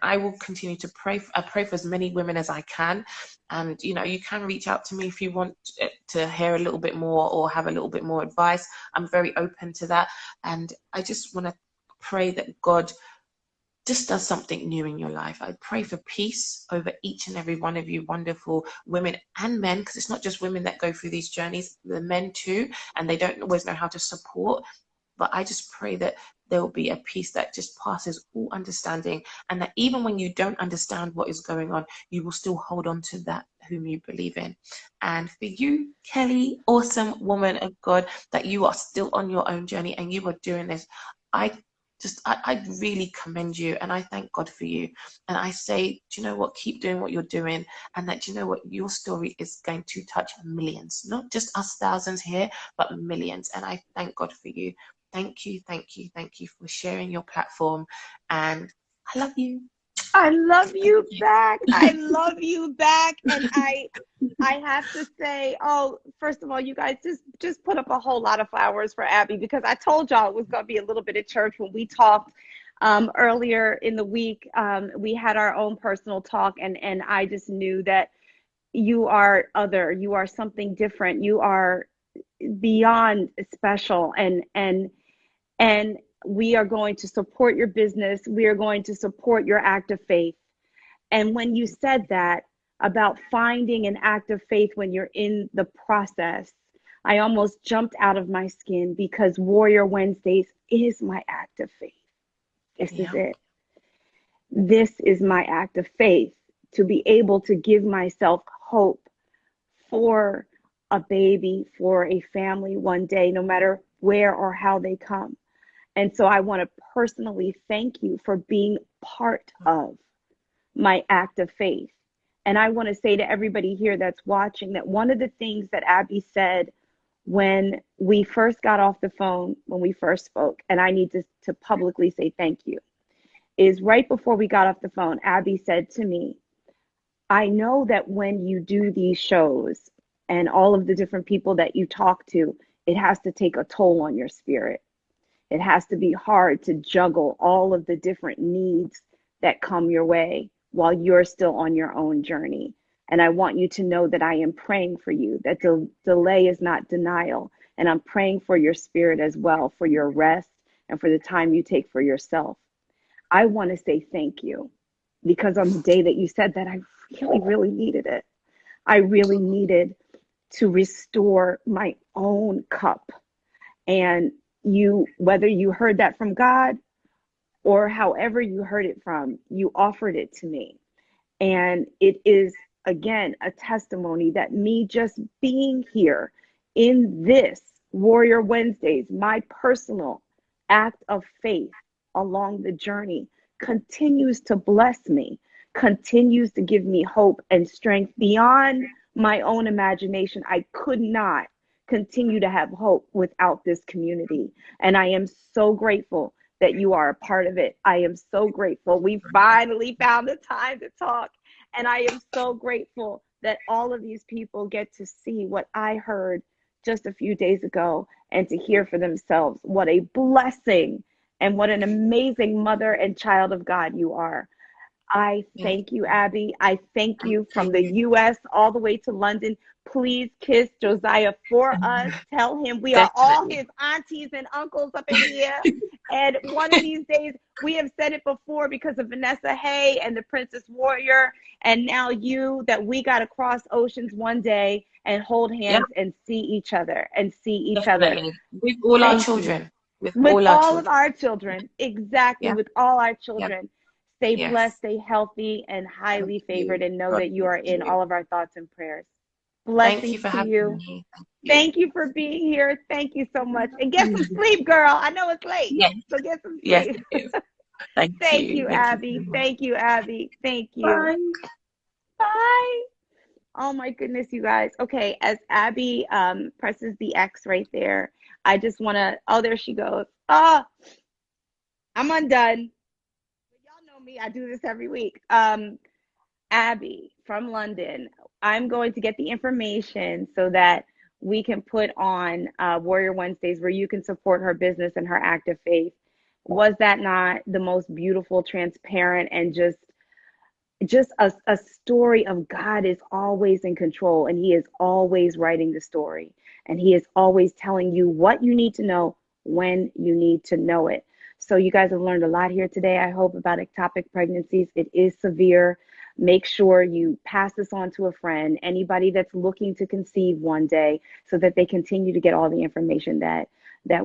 I will continue to pray. I pray for as many women as I can. And, you can reach out to me if you want to hear a little bit more or have a little bit more advice. I'm very open to that. And I just want to pray that God just does something new in your life. I pray for peace over each and every one of you wonderful women and men, because it's not just women that go through these journeys, the men too, and they don't always know how to support. But I just pray that there will be a peace that just passes all understanding, and that even when you don't understand what is going on, you will still hold on to that whom you believe in. And for you, Kelly, awesome woman of God, that you are still on your own journey and you are doing this. I really commend you, and I thank God for you. And I say, do you know what? Keep doing what you're doing, and that, do you know what? Your story is going to touch millions, not just us thousands here, but millions. And I thank God for you. Thank you, thank you, thank you for sharing your platform. And I love you. I love you back. I love you back. And I have to say, first of all, you guys just put up a whole lot of flowers for Abby, because I told y'all it was going to be a little bit of church when we talked earlier in the week. We had our own personal talk, and I just knew that you are other. You are something different. You are beyond special, and we are going to support your business. We are going to support your act of faith. And when you said that about finding an act of faith when you're in the process, I almost jumped out of my skin, because Warrior Wednesdays is my act of faith. This is it. This is my act of faith, to be able to give myself hope for a baby, for a family one day, no matter where or how they come. And so I want to personally thank you for being part of my act of faith. And I want to say to everybody here that's watching that one of the things that Abby said when we first got off the phone, when we first spoke, and I need to publicly say thank you, is right before we got off the phone, Abby said to me, I know that when you do these shows and all of the different people that you talk to, it has to take a toll on your spirit. It has to be hard to juggle all of the different needs that come your way while you're still on your own journey. And I want you to know that I am praying for you, that delay is not denial. And I'm praying for your spirit as well, for your rest and for the time you take for yourself. I want to say thank you, because on the day that you said that, I really, really needed it. I really needed to restore my own cup. And whether you heard that from God or however you heard it from, you offered it to me. And it is, again, a testimony that me just being here in this Warrior Wednesdays, my personal act of faith along the journey, continues to bless me, continues to give me hope and strength beyond my own imagination. I could not continue to have hope without this community. And I am so grateful that you are a part of it. I am so grateful. We finally found the time to talk. And I am so grateful that all of these people get to see what I heard just a few days ago and to hear for themselves what a blessing and what an amazing mother and child of God you are. I Yes. thank you, Abby. I thank you from the Thank you. US all the way to London. Please kiss Josiah for us. Tell him we are all Definitely. his aunties and uncles up in here. And one of these days, we have said it before because of Vanessa Hay and the Princess Warrior, and now you, that we got to cross oceans one day and hold Yeah, hands and see each other and see each other. definitely. With all our Thank you. children. With With all our all of children. our children, exactly, Yeah. with all our Yeah. children. Stay blessed, Yes. stay healthy, and Thank highly you. favored, and know God that you bless are in you. all of our thoughts and prayers. Thank you Blessings for to having you. me. Thank you. Thank you for being here. Thank you so much. And get some sleep, girl. I know it's late, Yes. so get some Yes, sleep. it is. Thank Thank you. you, Thank you Abby. very much. Thank you, Abby. Thank you. Bye. Bye. Oh my goodness, you guys. Okay, as Abby presses the X right there, I just want to, oh, there she goes. Oh, I'm undone. But y'all know me, I do this every week. Abby from London, I'm going to get the information so that we can put on Warrior Wednesdays where you can support her business and her active faith. Was that not the most beautiful, transparent, and just a story of God is always in control, and he is always writing the story, and he is always telling you what you need to know when you need to know it. So you guys have learned a lot here today, I hope, about ectopic pregnancies. It is severe. Make sure you pass this on to a friend, anybody that's looking to conceive one day, so that they continue to get all the information that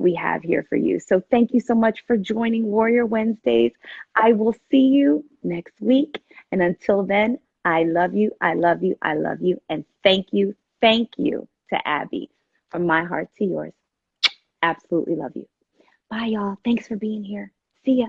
we have here for you. So thank you so much for joining Warrior Wednesdays. I will see you next week. And until then, I love you, I love you, I love you. And thank you to Abby, from my heart to yours. Absolutely love you. Bye, y'all. Thanks for being here. See ya.